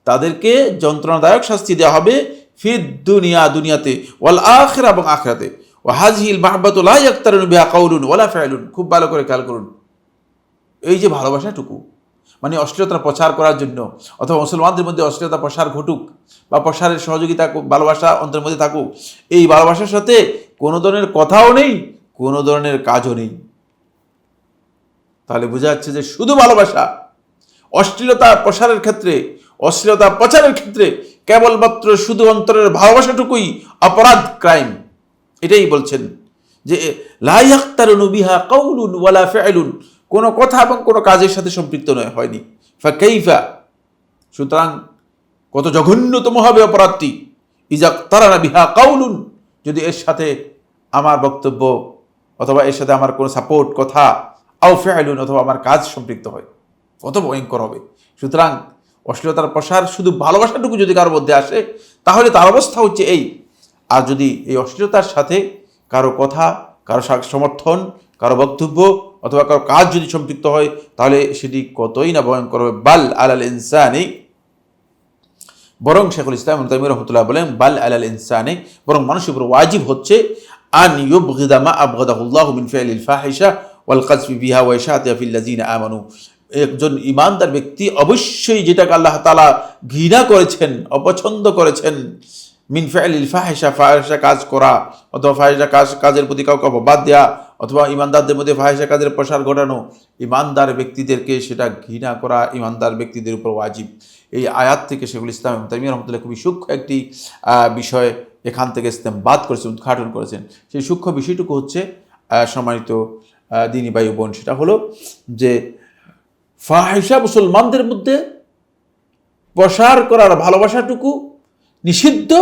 তাদেরকে যন্ত্রণাদায়ক শাস্তি দেওয়া হবে, ফিদ দুনিয়া, দুনিয়াতে, ওয়াল আখিরা, এবং আখিরাতে। ওয়া হাযিহিল মাহাব্বাতু লা ইয়াক্তারিনু বিহা কাউলুন ওয়ালা ফি'লুন, খুব ভালো করে খেয়াল করুন। এই যে ভালোবাসাটুকু, মানে অশ্লীলতা প্রচার করার জন্য, অথবা মুসলমানদের মধ্যে অশ্লীলতা প্রসার ঘটুক বা প্রসারের সহযোগিতা, ভালোবাসা অন্তরের মধ্যে থাকুক, এই ভালোবাসার সাথে কোনো ধরনের কথাও নেই, কোনো ধরনের কাজও নেই। তাহলে বোঝা যাচ্ছে যে শুধু ভালোবাসা, অশ্লীলতা প্রসারের ক্ষেত্রে, অশ্লীলতা প্রচারের ক্ষেত্রে কেবলমাত্র শুধু অন্তরের ভালোবাসাটুকুই অপরাধ, ক্রাইম। এটাই বলছেন যে লা ইয়াক্তারিনু বিহা কাউলুন ওয়ালা ফি'লুন, কোনো কথা এবং কোনো কাজের সাথে সম্পৃক্ত হয়নি। ফাকাইফা, সুতরাং কত জঘন্যতম হবে অপরাধটি, ইজা ইক্তারানা বিহা কাউলুন, যদি এর সাথে আমার বক্তব্য অথবা এর সাথে আমার কোনো সাপোর্ট কথা, আও ফি'লুন, অথবা আমার কাজ সম্পৃক্ত হয়, কত ভয়ঙ্কর হবে। সুতরাং অশ্লীলতার প্রসার শুধু ভালোবাসাটুকু যদি কারোর মধ্যে আসে তাহলে তার অবস্থা হচ্ছে এই। আর যদি এই অশ্লীলতার সাথে কারো কথা, কারো সমর্থন, কারো বক্তব্য অথবা কারো কাজ যদি সম্পৃক্ত হয় তাহলে সেটি কতই না ভয়ঙ্কর হবে। বাল আলাল ইনসানি, বরং শেখুল ইসলাম ইবনে তাইমিয়া রাহমাতুল্লাহ বলেন বাল আলাল ইনসানি, বরং মানুষের উপর ওয়াজিব হচ্ছে আন ইউবগিদা মা আবগাদাহুল্লাহু মিন ফি'লিল ফাহিশা ওয়াল কাযফি বিহা ওয়া ইশাআতিহা ফিল লাযিনা আমানু। একজন ঈমানদার ব্যক্তি অবশ্যই যেটাকে আল্লাহ তাআলা ঘৃণা করেছেন, অপছন্দ করেছেন, মিন ফি'লিল ফাহিশা, ফাহিশা কাজ করা অথবা ফাহিশা কাজের প্রতি কাউকে অপবাদ দেয়া অথবা ঈমানদারদের মধ্যে ফাহিশা কাজের প্রসার ঘটানো, ঈমানদার ব্যক্তিদেরকে সেটা ঘৃণা করা ঈমানদার ব্যক্তিদের উপর ওয়াজিব। এই আয়াত থেকে শেখুল ইসলাম ইবনে তাইমিয়া রাহমাতুল্লাহ খুবই সূক্ষ্ম একটি বিষয় এখান থেকে ইস্তেমবাদ করেছেন, উদ্ঘাটন করেছেন। সেই সূক্ষ্ম বিষয়টুকু হচ্ছে সম্মানিত দ্বীনী ভাই বোন, সেটা হলো যে ফাহিশা মুসলমানদের মধ্যে প্রসার করার ভালোবাসাটুকু নিষিদ্ধ,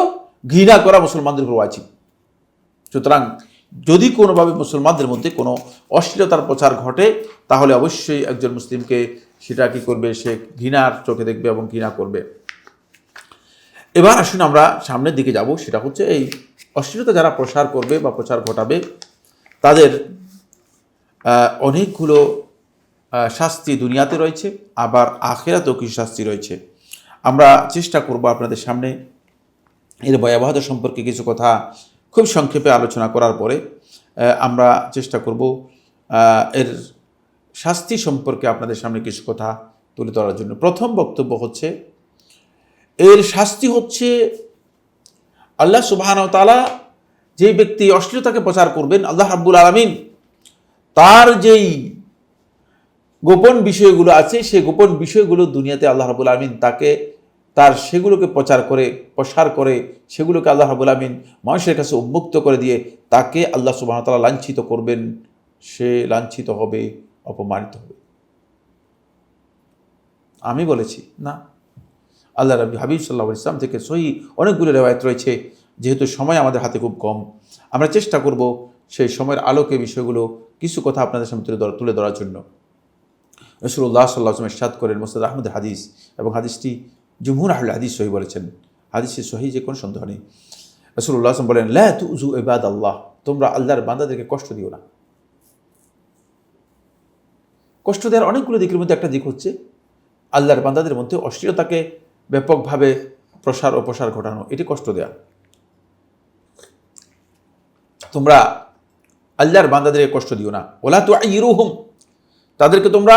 ঘৃণা করা মুসলমানদের উপর ওয়াজিব। সুতরাং যদি কোনোভাবে মুসলমানদের মধ্যে কোনো অশ্লীলতার প্রচার ঘটে তাহলে অবশ্যই একজন মুসলিমকে সেটা কী করবে, সে ঘৃণার চোখে দেখবে এবং ঘৃণা করবে। এবার আসুন আমরা সামনের দিকে যাব, সেটা হচ্ছে এই অশ্লীলতা যারা প্রসার করবে বা প্রচার ঘটাবে তাদের অনেকগুলো শাস্তি দুনিয়াতে রয়েছে, আবার আখিরাতেও কিছু শাস্তি রয়েছে। আমরা চেষ্টা করব আপনাদের সামনে এর ভয়াবহতা সম্পর্কে কিছু কথা খুব সংক্ষেপে আলোচনা করার পরে আমরা চেষ্টা করব এর শাস্তি সম্পর্কে আপনাদের সামনে কিছু কথা তুলে ধরার জন্য। প্রথম বক্তব্য হচ্ছে এর শাস্তি হচ্ছে আল্লাহ সুবহানাহু ওয়া তাআলা যেই ব্যক্তি অশ্লীলতাকে প্রচার করবেন, আল্লাহ রাব্বুল আলামিন তার যেই গোপন বিষয়গুলো আছে সেই গোপন বিষয়গুলো দুনিয়াতে আল্লাহ রাব্বুল আলামিন তাকে তার সেগুলোকে প্রসার করে সেগুলোকে আল্লাহ রাব্বুল আলামিন মানুষের কাছে উন্মুক্ত করে দিয়ে তাকে আল্লাহ সুবহানাহু ওয়া তাআলা লাঞ্ছিত করবেন। সে লাঞ্ছিত হবে, অপমানিত হবে। আমি বলেছি না, আল্লাহ রাব্বি হাবিব সাল্লাল্লাহু আলাইহি ওয়াসাল্লাম থেকে সহিহ অনেকগুলো রিওয়ায়াত রয়েছে। যেহেতু সময় আমাদের হাতে খুব কম, আমরা চেষ্টা করব সেই সময়ের আলোকে বিষয়গুলো কিছু কথা আপনাদের সামনে তুলে ধরার জন্য। রাসূলুল্লাহ সাল্লাল্লাহু আলাইহি ওয়াসাল্লাম ইরশাদ করেন, মুসনাদ আহমদের হাদিস এবং হাদিসটি জুমহুর আহলে হাদিস সহিহ বলেছেন, হাদিসে সহিহ যে কোনো সন্দেহ নেই। রাসূলুল্লাহ সাল্লাল্লাহু আলাইহি ওয়াসাল্লাম বলেন, লা তুযু ইবাদাল্লাহ, তোমরা আল্লাহর বান্দাদেরকে কষ্ট দিও না। কষ্ট দেওয়ার অনেকগুলো দিকের মধ্যে একটা দিক হচ্ছে আল্লাহর বান্দাদের মধ্যে অশ্লীলতাকে ব্যাপকভাবে প্রসার ঘটানো, এটি কষ্ট দেয়া। তোমরা আল্লাহর বান্দাদেরকে কষ্ট দিও না। ওয়ালা তুআইরুহুম, তাদেরকে তোমরা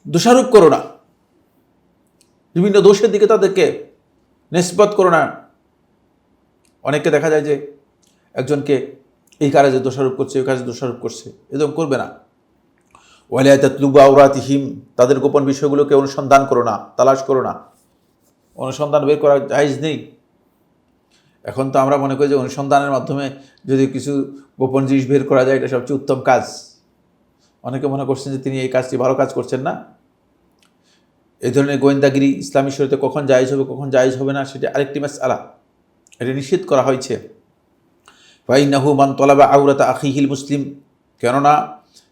দোষারোপ করো না, বিভিন্ন দোষের দিকে তাদেরকে নিসবত করো না। অনেককে দেখা যায় যে একজনকে এই কাজে দোষারোপ করছে, ওই কাজে দোষারোপ করছে, এরকম করবে না। ওয়ালা তাতলুবু আওরাতিহিম, তাদের গোপন বিষয়গুলোকে অনুসন্ধান করো না, তালাশ করো না। অনুসন্ধান বের করা জায়েজ নেই। এখন তো আমরা মনে করি যে অনুসন্ধানের মাধ্যমে যদি কিছু গোপন জিনিস বের করা যায় এটা সবচেয়ে উত্তম কাজ। অনেকে মনে করছেন যে তিনি এই কাজটি ভালো কাজ করছেন না। এই ধরনের গোয়েন্দাগিরি ইসলামী শরীয়তে কখন জায়েজ হবে কখন জায়েজ হবে না সেটা আরেকটি মাসআলা, এটা নিষেধ করা হয়েছে। ফাইন্নাহু মান তালাবা আওরাতা আখিহিল মুসলিম, কেননা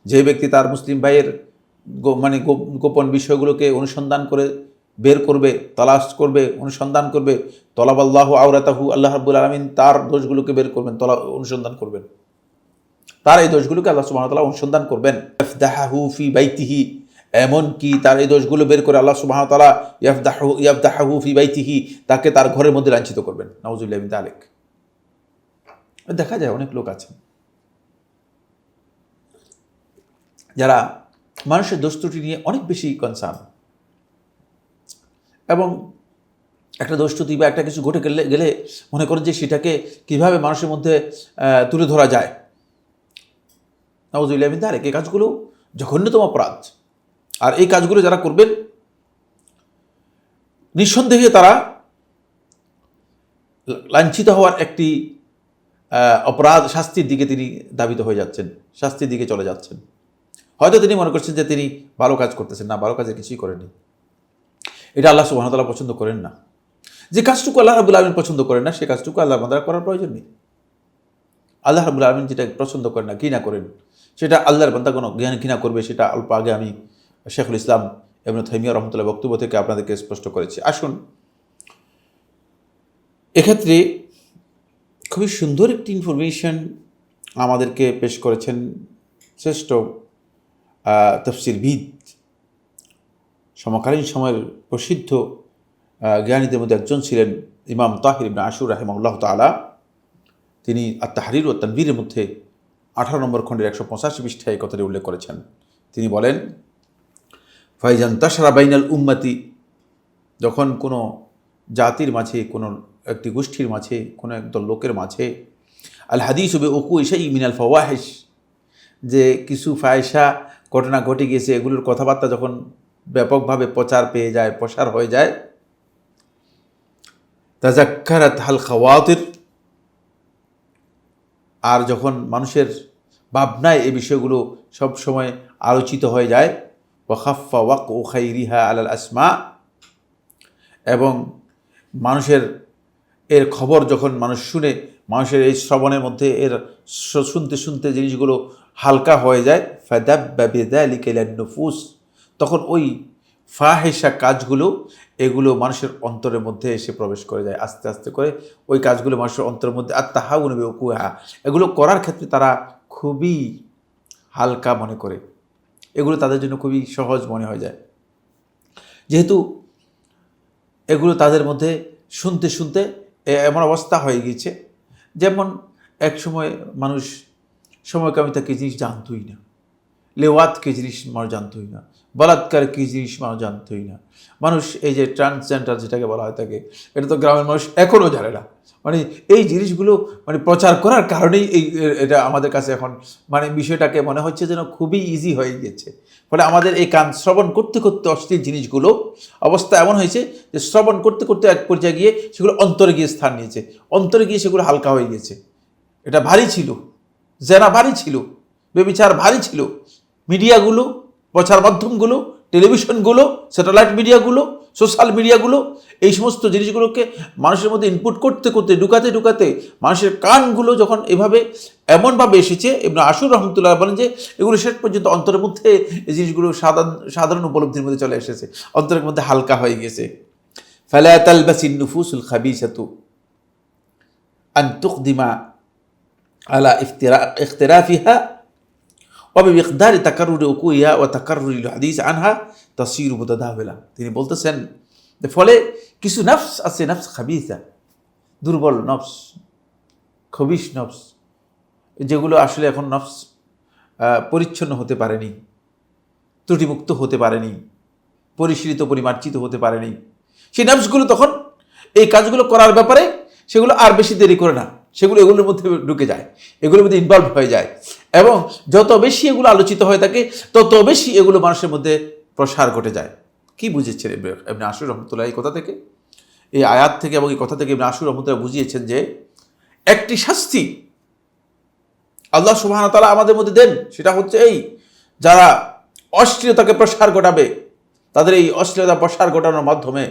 যে ব্যক্তি তার মুসলিম ভাইয়ের গোপন বিষয়গুলোকে অনুসন্ধান করে বের করবে, তালাশ করবে, অনুসন্ধান করবে, তলাবাল্লাহু আওরাতাহু, আল্লাহ রাব্বুল আলামিন তার দোষগুলোকে বের করবেন, অনুসন্ধান করবেন, তার এই দোষগুলোকে আল্লাহ সুবহানাহু ওয়া তাআলা অনুসন্ধান করবেন। ইয়াফদাহু ফি বাইতিহি, এমন কি তার এই দোষগুলো বের করে আল্লাহ সুবহানাহু ওয়া তাআলা ইয়াফদাহু ফি বাইতিহি, তাকে তার ঘরের মধ্যে লাঞ্ছিত করবেন। নাউযুবিল্লাহি মিন যালিক। দেখা যায় অনেক লোক আছেন যারা মানুষের দোষ ত্রুটি নিয়ে অনেক বেশি কনসার্ন, এবং একটা দোষ ত্রুটি বা একটা কিছু ঘটে গেলে মনে করেন যে সেটাকে কীভাবে মানুষের মধ্যে তুলে ধরা যায়। নাউযুবিল্লাহি মিন যালিক। এই কাজগুলো জঘন্যতম অপরাধ। আর এই কাজগুলো যারা করবেন নিঃসন্দেহে তারা লাঞ্ছিত হওয়ার একটি অপরাধ শাস্তির দিকে তিনি ধাবিত হয়ে যাচ্ছেন, শাস্তির দিকে চলে যাচ্ছেন। হয়তো তিনি মনে করছেন যে তিনি ভালো কাজ করতেছেন, না, ভালো কাজে কিছুই করেনি। এটা আল্লাহ সুবহানাহু ওয়া তাআলা পছন্দ করেন না। যে কাজটুকু আল্লাহ রাব্বুল আলামিন পছন্দ করেন না সে কাজটুকু আল্লাহর বান্দারা করার প্রয়োজন নেই। আল্লাহ রাব্বুল আলামিন যেটা পছন্দ করেন না, ঘৃণা করেন, সেটা আল্লাহর বান্দা কোনো ঘৃণা করবে, সেটা অল্প আগে আমি শেখুল ইসলাম ইবনে তাইমিয়া রাহমাতুল্লাহ বক্তব্য থেকে আপনাদেরকে স্পষ্ট করেছি। আসুন, এক্ষেত্রে খুবই সুন্দর একটি ইনফরমেশন আমাদেরকে পেশ করেছেন শ্রেষ্ঠ তাফসীরবিদ, সমকালীন সময়ের প্রসিদ্ধ জ্ঞানীদের মধ্যে একজন ছিলেন ইমাম তাহির ইবনে আশুর রাহিমাহুল্লাহ তাআলা। তিনি আত-তাহরির ওয়া তানবীরের মধ্যে 18 নম্বর খণ্ডের 185 পৃষ্ঠায় এই কথাটি উল্লেখ করেছেন। তিনি বলেন, ফাইজান তাশরা বাইনাল উম্মতি, যখন কোনো জাতির মাঝে, কোনো একটি গোষ্ঠীর মাঝে, কোনো একদল লোকের মাঝে আল হাদিস বে উকুই শাই মিনাল ফাওয়াহিশ, যে কিছু ফায়সা ঘটনা ঘটে গিয়েছে, এগুলোর কথাবার্তা যখন ব্যাপকভাবে প্রচার পেয়ে যায়, প্রসার হয়ে যায়, তাজাক্কারাত হাল খাওয়াতির, আর যখন মানুষের ভাবনায় এই বিষয়গুলো সব সময় আলোচিত হয়ে যায়, ওয়াখাফা ওয়াক ও খাইরিহা আলাল আসমা, এবং মানুষের এর খবর যখন মানুষ শুনে, মানুষের এই শ্রবণের মধ্যে এর শুনতে শুনতে জিনিসগুলো হালকা হয়ে যায়, ফাদাব্বা বিযালিকা ইলান নুফুস, তখন ওই ফাহিশা কাজগুলো এগুলো মানুষের অন্তরের মধ্যে এসে প্রবেশ করে যায়। আস্তে আস্তে করে ওই কাজগুলো মানুষের অন্তরের মধ্যে আত্তাহাউন বিউকুহা, এগুলো করার ক্ষেত্রে তারা খুবই হালকা মনে করে, এগুলো তাদের জন্য খুবই সহজ মনে হয়ে যায়, যেহেতু এগুলো তাদের মধ্যে শুনতে শুনতে এমন অবস্থা হয়ে গিয়েছে। যেমন এক সময় মানুষ সময়কামিতা কি জিনিস জানতোই না, লেওয়াত কি জিনিস মানুষ জানতোই না, বলাৎকার কি জিনিস মানুষ জানতোই না। মানুষ এই যে ট্রান্সজেন্ডার যেটাকে বলা হয় থাকে, এটা তো গ্রামের মানুষ এখনও জানে না। মানে এই জিনিসগুলো মানে প্রচার করার কারণেই এটা আমাদের কাছে এখন মানে বিষয়টাকে মনে হচ্ছে যেন খুবই ইজি হয়ে গিয়েছে। ফলে আমাদের এই কান শ্রবণ করতে করতে অশ্লীল জিনিসগুলো অবস্থা এমন হয়েছে যে শ্রবণ করতে করতে এক পর্যায়ে গিয়ে সেগুলো অন্তরে গিয়ে স্থান নিয়েছে, অন্তরে গিয়ে সেগুলো হালকা হয়ে গিয়েছে। এটা ভারী ছিল, জেনা ভারী ছিল, বেবিচার ভারী ছিল। মিডিয়াগুলো, প্রচার মাধ্যমগুলো, টেলিভিশনগুলো, স্যাটেলাইট মিডিয়াগুলো, সোশ্যাল মিডিয়াগুলো, এই সমস্ত জিনিসগুলোকে মানুষের মধ্যে ইনপুট করতে করতে ঢুকাতে ঢুকাতে মানুষের কানগুলো যখন এভাবে এমনভাবে এসেছে, ইবনে আশুর রহমতুল্লাহ বলেন যে এগুলো শেষ পর্যন্ত অন্তরের মধ্যে এই জিনিসগুলো সাধারণ উপলব্ধির মধ্যে চলে এসেছে, অন্তরের মধ্যে হালকা হয়ে গেছে। ফালা তালবাসিন নুফুসুল খাবিসাতু আন তুকদিমা আলা ইখতিরাফিহা وبمقدار تكرر وقوعها وتكرر الحديث عنها تصير متداولة। তিনি বলতেছেন যে ফলে কিছু নফস আছে, নফস খাবিসা, দুর্বল নফস, খবিশ নফস, যেগুলো আসলে এখন নফস পরিচ্ছন্ন হতে পারেনি, ত্রুটিমুক্ত হতে পারেনি, পরিশীলিত পরিমার্জিত হতে পারেনি, সেই নফসগুলো তখন এই কাজগুলো করার ব্যাপারে সেগুলো আর বেশি দেরি করে না, সেগুলো এগুলোর মধ্যে ঢুকে যায়, এগুলোর মধ্যে ইনভলভ হয়ে যায়, এবং যত বেশি এগুলো আলোচিত হয়ে থাকে তত বেশি এগুলো মানুষের মধ্যে প্রসার ঘটে যায়। কি বুঝেছেন ইবনে আশুর রহমতুল্লাহ এই কথা থেকে, এই আয়াত থেকে এবং এই কথা থেকে ইবনে আশুর রহমতুল্লাহ বুঝিয়েছেন যে একটি শাস্তি আল্লাহ সুবহানাহু ওয়া তাআলা আমাদের মধ্যে দেন, সেটা হচ্ছে এই, যারা অশ্লীলতাকে প্রসার ঘটাবে, তাদের এই অশ্লীলতা প্রসার ঘটানোর মাধ্যমে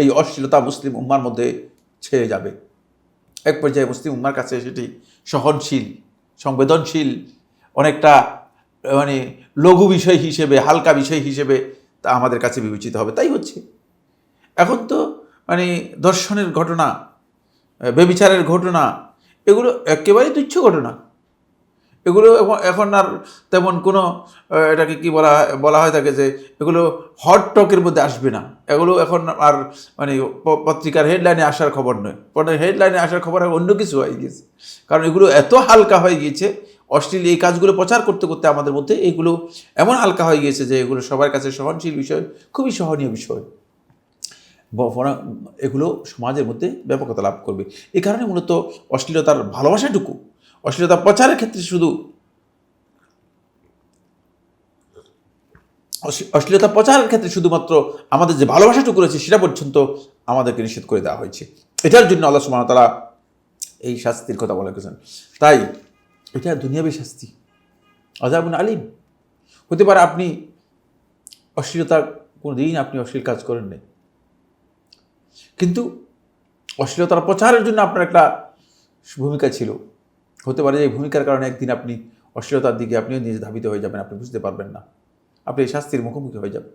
এই অশ্লীলতা মুসলিম উম্মার মধ্যে ছেয়ে যাবে। এক পর্যায়ে মুসলিম উম্মার কাছে সেটি সহনশীল, সংবেদনশীল, অনেকটা মানে লঘু বিষয় হিসেবে, হালকা বিষয় হিসেবে তা আমাদের কাছে বিবেচিত হবে। তাই হচ্ছে এখন তো মানে ধর্ষণের ঘটনা, ব্যভিচারের ঘটনা, এগুলো একেবারেই তুচ্ছ ঘটনা, এগুলো এখন আর তেমন কোনো এটাকে কি বলা হয় থাকে যে এগুলো হট টকের মধ্যে আসবে না, এগুলো এখন আর মানে পত্রিকার হেডলাইনে আসার খবর নয়, হেডলাইনে আসার খবর অন্য কিছু হয়ে গিয়েছে, কারণ এগুলো এত হালকা হয়ে গিয়েছে। অশ্লীল এই কাজগুলো প্রচার করতে করতে আমাদের মধ্যে এগুলো এমন হালকা হয়ে গিয়েছে যে এগুলো সবার কাছে সহনশীল বিষয়, খুবই সহনীয় বিষয়, এগুলো সমাজের মধ্যে ব্যাপকতা লাভ করবে। এই কারণে মূলত অশ্লীলতার ভালোবাসাটুকু, অশ্লীলতা প্রচারের ক্ষেত্রে শুধু অশ্লীলতা প্রচারের ক্ষেত্রে শুধুমাত্র আমাদের যে ভালোবাসাটুকু রয়েছে সেটা পর্যন্ত আমাদেরকে নিষেধ করে দেওয়া হয়েছে। এটার জন্য আল্লাহ সুবহানাহু ওয়া তাআলা এই শাস্তির কথা বলে গেছেন। তাই এটা দুনিয়াবী শাস্তি, আযাবুন আলিম। হতে পারে আপনি অশ্লীলতা কোনো দিন আপনি অশ্লীল কাজ করেন নাই, কিন্তু অশ্লীলতার প্রচারের জন্য আপনার একটা ভূমিকা ছিল, হতে পারে যে এই ভূমিকার কারণে একদিন আপনি অশ্লীলতার দিকে আপনিও নিজে ধাবিত হয়ে যাবেন, আপনি বুঝতে পারবেন না, আপনি এই শাস্তির মুখোমুখি হয়ে যাবেন।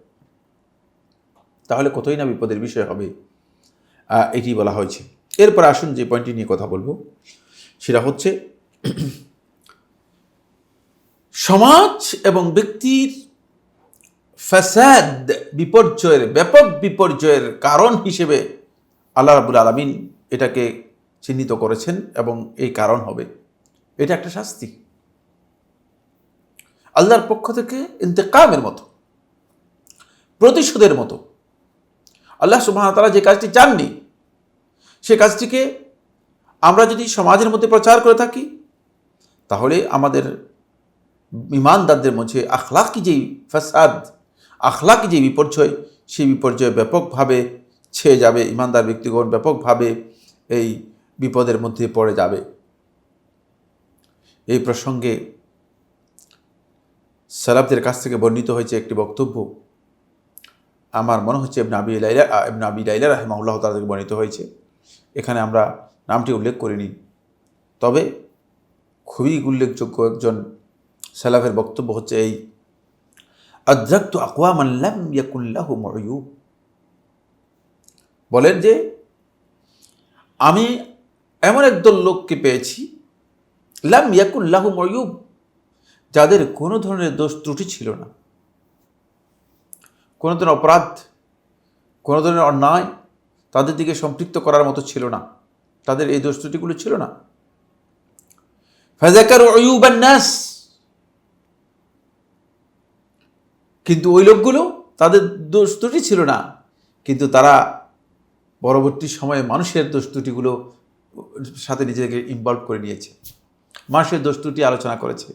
তাহলে কতই না বিপদের বিষয় হবে, এটি বলা হয়েছে। এরপর আসুন যে পয়েন্টটি নিয়ে কথা বলবো, সেটা হচ্ছে সমাজ এবং ব্যক্তির ফাসাদ, বিপর্যয়ের, ব্যাপক বিপর্যয়ের কারণ হিসেবে আল্লাহ রাব্বুল আলামিন এটাকে চিহ্নিত করেছেন এবং এই কারণ হবে, এটা একটা শাস্তি আল্লাহর পক্ষ থেকে, ইন্তেকামের মতো, প্রতিশোধের মতো। আল্লাহ সুবহানাহু ওয়া তাআলা যে কাজটি চাননি, সে কাজটিকে আমরা যদি সমাজের মধ্যে প্রচার করে থাকি, তাহলে আমাদের ঈমানদারদের মধ্যে আখলাকি যেই ফাসাদ, আখলাকি যে বিপর্যয়, সেই বিপর্যয় ব্যাপকভাবে ছেয়ে যাবে। ঈমানদার ব্যক্তিগণ ব্যাপকভাবে এই বিপদের মধ্যে পড়ে যাবে। এই প্রসঙ্গে সালাফদের কাছ থেকে বর্ণিত হয়েছে একটি বক্তব্য, আমার মনে হচ্ছে ইবনে আবি লাইলা রাহিমাহুল্লাহ তাআলা থেকে বর্ণিত হয়েছে। এখানে আমরা নামটি উল্লেখ করিনি, তবে খুবই উল্লেখযোগ্য একজন সালাফের বক্তব্য হচ্ছে এই, আদরাকতু আকওয়ামান লাম ইয়াকুন লাহুম উয়ুব, বলেন যে আমি এমন একদল লোককে পেয়েছি, লাম ইয়াকুন লাহুম উয়ুব, যাদের কোনো ধরনের দোষ ত্রুটি ছিল না, কোনো ধরনের অপরাধ, কোনো ধরনের অন্যায় তাদের দিকে সম্পৃক্ত করার মতো ছিল না, তাদের এই দোষ ত্রুটিগুলো ছিল না। ফাযাকারু উয়ুবান নাস, কিন্তু ওই লোকগুলো, তাদের দোষ ত্রুটি ছিল না, কিন্তু তারা পরবর্তী সময়ে মানুষের দোষ ত্রুটিগুলো সাথে নিজেকে ইনভলভ করে নিয়েছে, মানুষের দোষ ত্রুটি আলোচনা করেছে,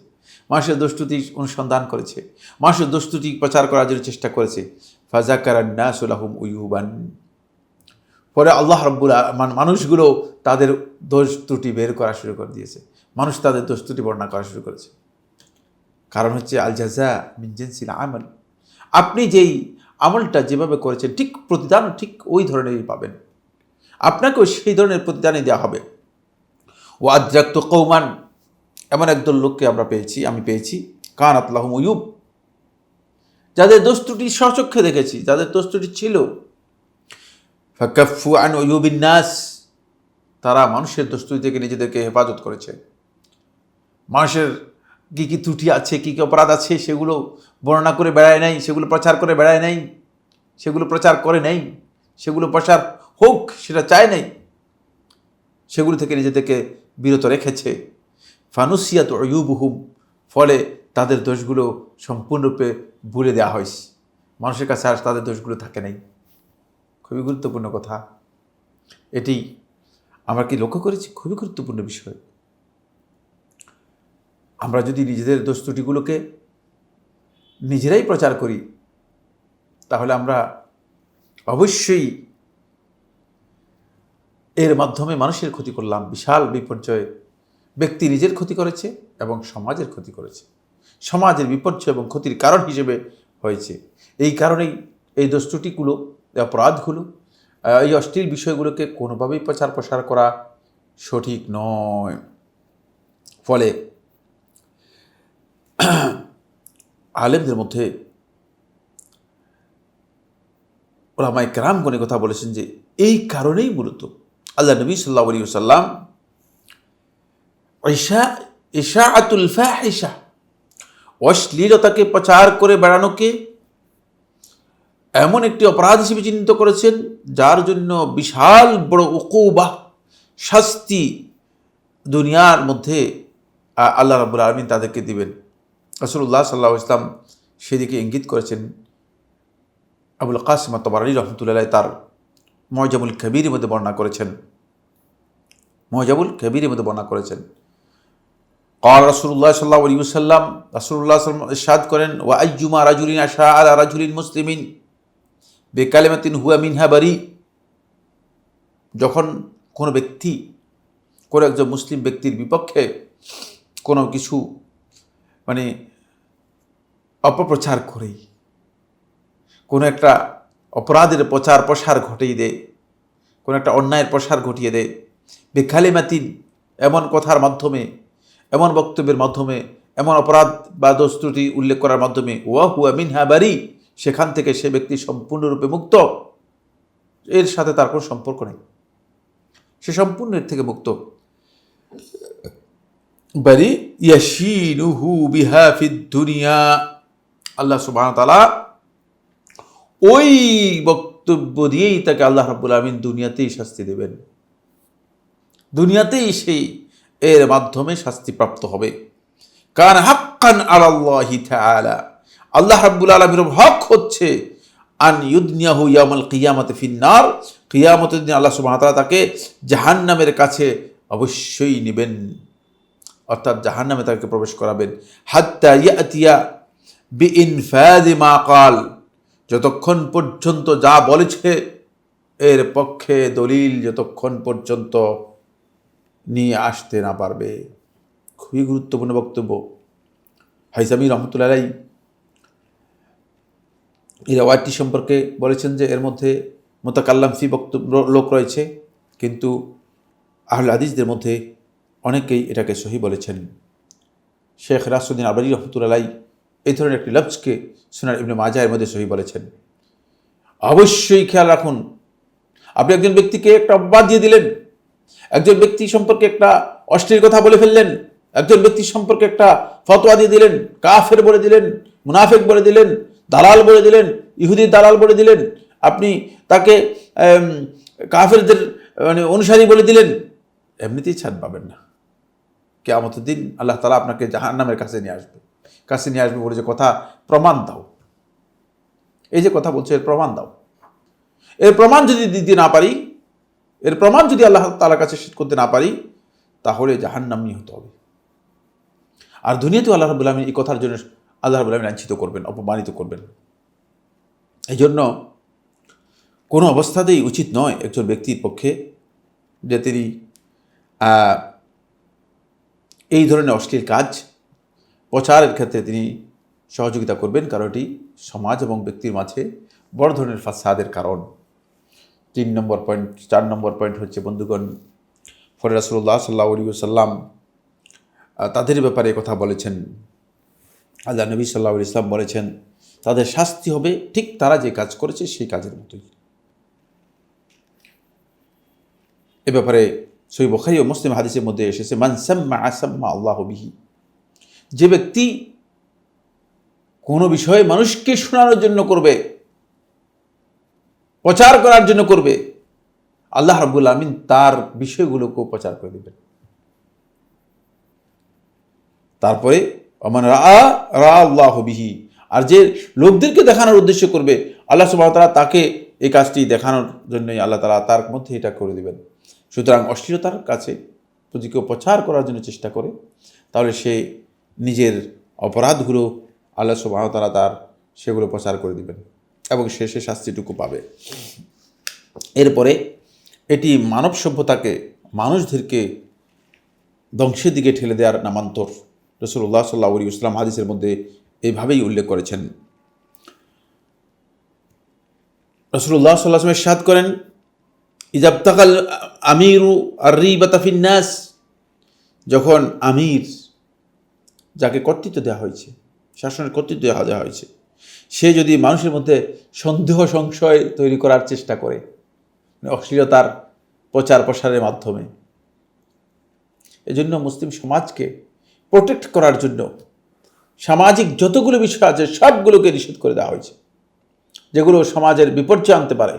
মানুষের দোষ ত্রুটি অনুসন্ধান করেছে, মানুষের দোষ ত্রুটি প্রচার করার জন্য চেষ্টা করেছে। ফাযাকারান নাসু লাহুম উয়ুবান, পরে আল্লাহ রাব্বুল মানুষগুলো তাদের দোষ ত্রুটি বের করা শুরু করে দিয়েছে, মানুষ তাদের দোষ ত্রুটি বর্ণনা করা শুরু করেছে। কারণ হচ্ছে আল জাযা মিন জিনসিল আমাল, আপনি যেই আমলটা যেভাবে করেছেন ঠিক প্রতিদান ঠিক ওই ধরনেরই পাবেন, আপনাকেও সেই ধরনের প্রতিদানই দেওয়া হবে। ওয়া আদরাকতু কওমান, এমন একদল লোককে আমি পেয়েছি, কানাত লাহুম উয়ুব, যাদের দোষ ত্রুটি স্বচক্ষে দেখেছি, যাদের দোষ ত্রুটি ছিল। ফাকাফফু আন উয়ুবিন নাস, তারা মানুষের দোষ ত্রুটি থেকে নিজেদেরকে হেফাজত করেছে, মানুষের কী কী ত্রুটি আছে, কী কী অপরাধ আছে, সেগুলো বর্ণনা করে বেড়ায় নাই, সেগুলো প্রচার করে বেড়ায় নাই, সেগুলো প্রচার করে নাই, সেগুলো প্রচার হোক সেটা চায় নাই, সেগুলো থেকে নিজেদেরকে বিরত রেখেছে। ফানুসিয়াত উয়ুবুহুম, ফলে তাদের দোষগুলো সম্পূর্ণরূপে ভুলে দেওয়া হয়েছে, মানুষের কাছে আর তাদের দোষগুলো থাকে নাই। খুবই গুরুত্বপূর্ণ কথা এটি, আমরা কি লক্ষ্য করেছি? খুবই গুরুত্বপূর্ণ বিষয়। আমরা যদি নিজেদের দোষ ত্রুটিগুলোকে নিজেরাই প্রচার করি, তাহলে আমরা অবশ্যই এর মাধ্যমে মানুষের ক্ষতি করলাম, বিশাল বিপর্যয়। ব্যক্তি নিজের ক্ষতি করেছে এবং সমাজের ক্ষতি করেছে, সমাজের বিপর্যয় এবং ক্ষতির কারণ হিসেবে হয়েছে। এই কারণেই এই দোষ ত্রুটিগুলো, এই অপরাধগুলো, এই অশ্লীল বিষয়গুলোকে কোনোভাবেই প্রচার প্রসার করা সঠিক নয়। ফলে আলেমদের মধ্যে উলামায়ে কেরামগণ কথা বলেছেন যে এই কারণেই মূলত আল্লাহ নবী সাল্লাল্লাহু আলাইহি ওয়াসাল্লাম ইশাআতুল ফাহিশা, অশ্লীলতাকে প্রচার করে বেড়ানোকে এমন একটি অপরাধ হিসেবে চিহ্নিত করেছেন, যার জন্য বিশাল বড় উকুবা, শাস্তি দুনিয়ার মধ্যে আল্লাহ রাব্বুল আলামিন তাদেরকে দিবেন। রাসূলুল্লাহ সাল্লাল্লাহু আলাইহি ওয়াসাল্লাম সেদিকে ইঙ্গিত করেছেন। আবুল কাসিম আত-তাবারি রাহমাতুল্লাহ তার মুআজামুল কবীরের মধ্যে বর্ণনা করেছেন, মুআজামুল কবীরের মধ্যে বর্ণনা করেছেন, قال রাসূলুল্লাহ সাল্লাল্লাহু আলাইহি ওয়াসাল্লাম, রাসূলুল্লাহ সাল্লাল্লাহু আলাইহি ওয়াসাল্লাম ইরশাদ করেন, ওয়া আইয়ুমা রাজুলিন আশা আলা রাজুলিন মুসলিমিন বিকালিমাতিন হুয়া মিনহা বারি, যখন কোনো ব্যক্তি কোনো একজন মুসলিম ব্যক্তির বিপক্ষে কোনো কিছু অপপ্রচার করে, কোনো একটা অপরাধের প্রচার প্রসার ঘটিয়ে দেয়, কোনো একটা অন্যায়ের প্রসার ঘটিয়ে দেয়, বিকালিমাতিন, এমন কথার মাধ্যমে, এমন বক্তব্যের মাধ্যমে, এমন অপরাধ বা দোষ ত্রুটি উল্লেখ করার মাধ্যমে, ওয়া হুয়া মিনহা বারি, সেখান থেকে সে ব্যক্তি সম্পূর্ণরূপে মুক্ত, এর সাথে তার কোনো সম্পর্ক নেই, সে সম্পূর্ণ এর থেকে মুক্ত। বালি ইয়াশিনুহু বিহা ফিদ দুনিয়া, আল্লাহ সুবহানাহু ওয়া তাআলা ওই বক্তব্য দিয়েই তাকে আল্লাহ রাব্বুল আলামিন দুনিয়াতেই শাস্তি দেবেন, দুনিয়াতেই সেই এর মাধ্যমে শাস্তি প্রাপ্ত হবে। কান হাক্কান আলাল্লাহি তাআলা, আল্লাহ রাব্বুল আলামিনের হক হচ্ছে আন ইউদনিয়াহু ইয়াউমাল কিয়ামাতি ফিন্নার, কিয়ামতের দিন আল্লাহ সুবহানাহু ওয়া তাআলা তাকে জাহান্নামের কাছে অবশ্যই নেবেন, অর্থাৎ জাহান্নামে তাকে প্রবেশ করাবেন। হাত্তা ইয়াতিয়া বিইনফাযি মা ক্বাল, যতক্ষণ পর্যন্ত যা বলেছে এর পক্ষে দলিল যতক্ষণ পর্যন্ত নিয়ে আসতে না পারবে। খুবই গুরুত্বপূর্ণ বক্তব্য। হাইসামি রহমতুল্লাহ আলাইহি এই রাওয়ায়াতটি সম্পর্কে বলেছেন যে এর মধ্যে মুতাকাল্লাম ফি বক্তব্য লোক রয়েছে, কিন্তু আহলে হাদিসদের মধ্যে অনেকেই এটাকে সহি বলেছেন। শেখ রাসউদ্দিন আলবানী রহমতুল্লাহ আলাইহি এই ধরনের একটি লফজকে সুনান ইবনে মাজাহের মধ্যে সহি বলেছেন। অবশ্যই খেয়াল রাখুন, আপনি একজন ব্যক্তিকে একটা অপবাদ দিয়ে দিলেন, একজন ব্যক্তি সম্পর্কে একটা অশ্লীল কথা বলে ফেললেন, একজন ব্যক্তি সম্পর্কে একটা ফতোয়া দিয়ে দিলেন, কাফের বলে দিলেন, মুনাফিক বলে দিলেন, দালাল বলে দিলেন, ইহুদির দালাল বলে দিলেন, আপনি তাকে কাফেরদের অনুসারী বলে দিলেন, এমনিতেই ছাড় পাবেন না। কিয়ামতের দিন আল্লাহ তাআলা আপনাকে জাহান্নামের কাছে নিয়ে আসবে বলে যে কথা, প্রমাণ দাও, এই যে কথা বলছে এর প্রমাণ দাও, এর প্রমাণ যদি দিতে না পারি, এর প্রমাণ যদি আল্লাহ তাআলার কাছে সিদ্ধ করতে না পারি, তাহলে জাহান্নামী হতে হবে। আর দুনিয়াতেও আল্লাহ রাব্বুল আলামিন এই কথার জন্য আল্লাহ রাব্বুল আলামিন লাঞ্ছিত করবেন, অপমানিত করবেন। এই জন্য কোনো অবস্থাতেই উচিত নয় একজন ব্যক্তির পক্ষে যে তিনি এই ধরনের অশ্লীল কাজ প্রচারের ক্ষেত্রে তিনি সহযোগিতা করবেন, কারণ এটি সমাজ এবং ব্যক্তির মাঝে বড় ধরনের ফাসাদের কারণ। 3 নম্বর পয়েন্ট। 4 নম্বর পয়েন্ট হচ্ছে বন্ধুগণ, ফলে রাসূলুল্লাহ সাল্লাল্লাহু আলাইহি ওয়াসাল্লাম তাদের ব্যাপারে কথা বলেছেন। আল্লাহ নবী সাল্লাল্লাহু আলাইহি ওয়াসাল্লাম বলেছেন তাদের শাস্তি হবে ঠিক তারা যে কাজ করেছে সেই কাজের মতোই। এ ব্যাপারে সহিহ বুখারী ও মুসলিম হাদিসের মধ্যে এসেছে, মান সাম্মা আসাম্মা আল্লাহু বিহি, যে ব্যক্তি কোনো বিষয়ে মানুষকে শোনানোর জন্য করবে, প্রচার করার জন্য করবে, আল্লাহ রাব্বুল আলামিন তার বিষয়গুলোকেও প্রচার করে দেবেন। তারপরে ওমান রাআ আল্লাহু বিহি, আর যে লোকদেরকে দেখানোর উদ্দেশ্য করবে, আল্লাহ সুবহানাহু ওয়া তাআলা তাকে এই কাজটি দেখানোর জন্যই আল্লাহ তাআলা তার মধ্যে এটা করে দেবেন। সুতরাং অশ্লীলতার কাছে যদি কেউ প্রচার করার জন্য চেষ্টা করে, তাহলে সে নিজের অপরাধগুলো আল্লাহ সুবহানাহু ওয়া তাআলা তার সেগুলো প্রচার করে দিবেন এবং শেষে শাস্তিটুকু পাবে। এরপরে এটি মানব সভ্যতাকে, মানুষদেরকে ধ্বংসের দিকে ঠেলে দেওয়ার নামান্তর। রাসূলুল্লাহ সাল্লাল্লাহু আলাইহি ওয়াসাল্লাম হাদিসের মধ্যে এইভাবেই উল্লেখ করেছেন। রাসূলুল্লাহ সাল্লাল্লাহু আলাইহি ওয়াসাল্লাম ইরশাদ করেন, ইজাবতাকাল আমিরু আর-রিবাতা ফিন-নাস, যখন আমির, যাকে কর্তৃত্ব দেওয়া হয়েছে, শাসনের কর্তৃত্ব দেওয়া হয়েছে, সে যদি মানুষের মধ্যে সন্দেহ সংশয় তৈরি করার চেষ্টা করে, অশ্লীলতার প্রচার প্রসারের মাধ্যমে, এজন্য মুসলিম সমাজকে প্রোটেক্ট করার জন্য সামাজিক যতগুলো বিষয় আছে সবগুলোকে নিষেধ করে দেওয়া হয়েছে, যেগুলো সমাজের বিপর্যয় আনতে পারে।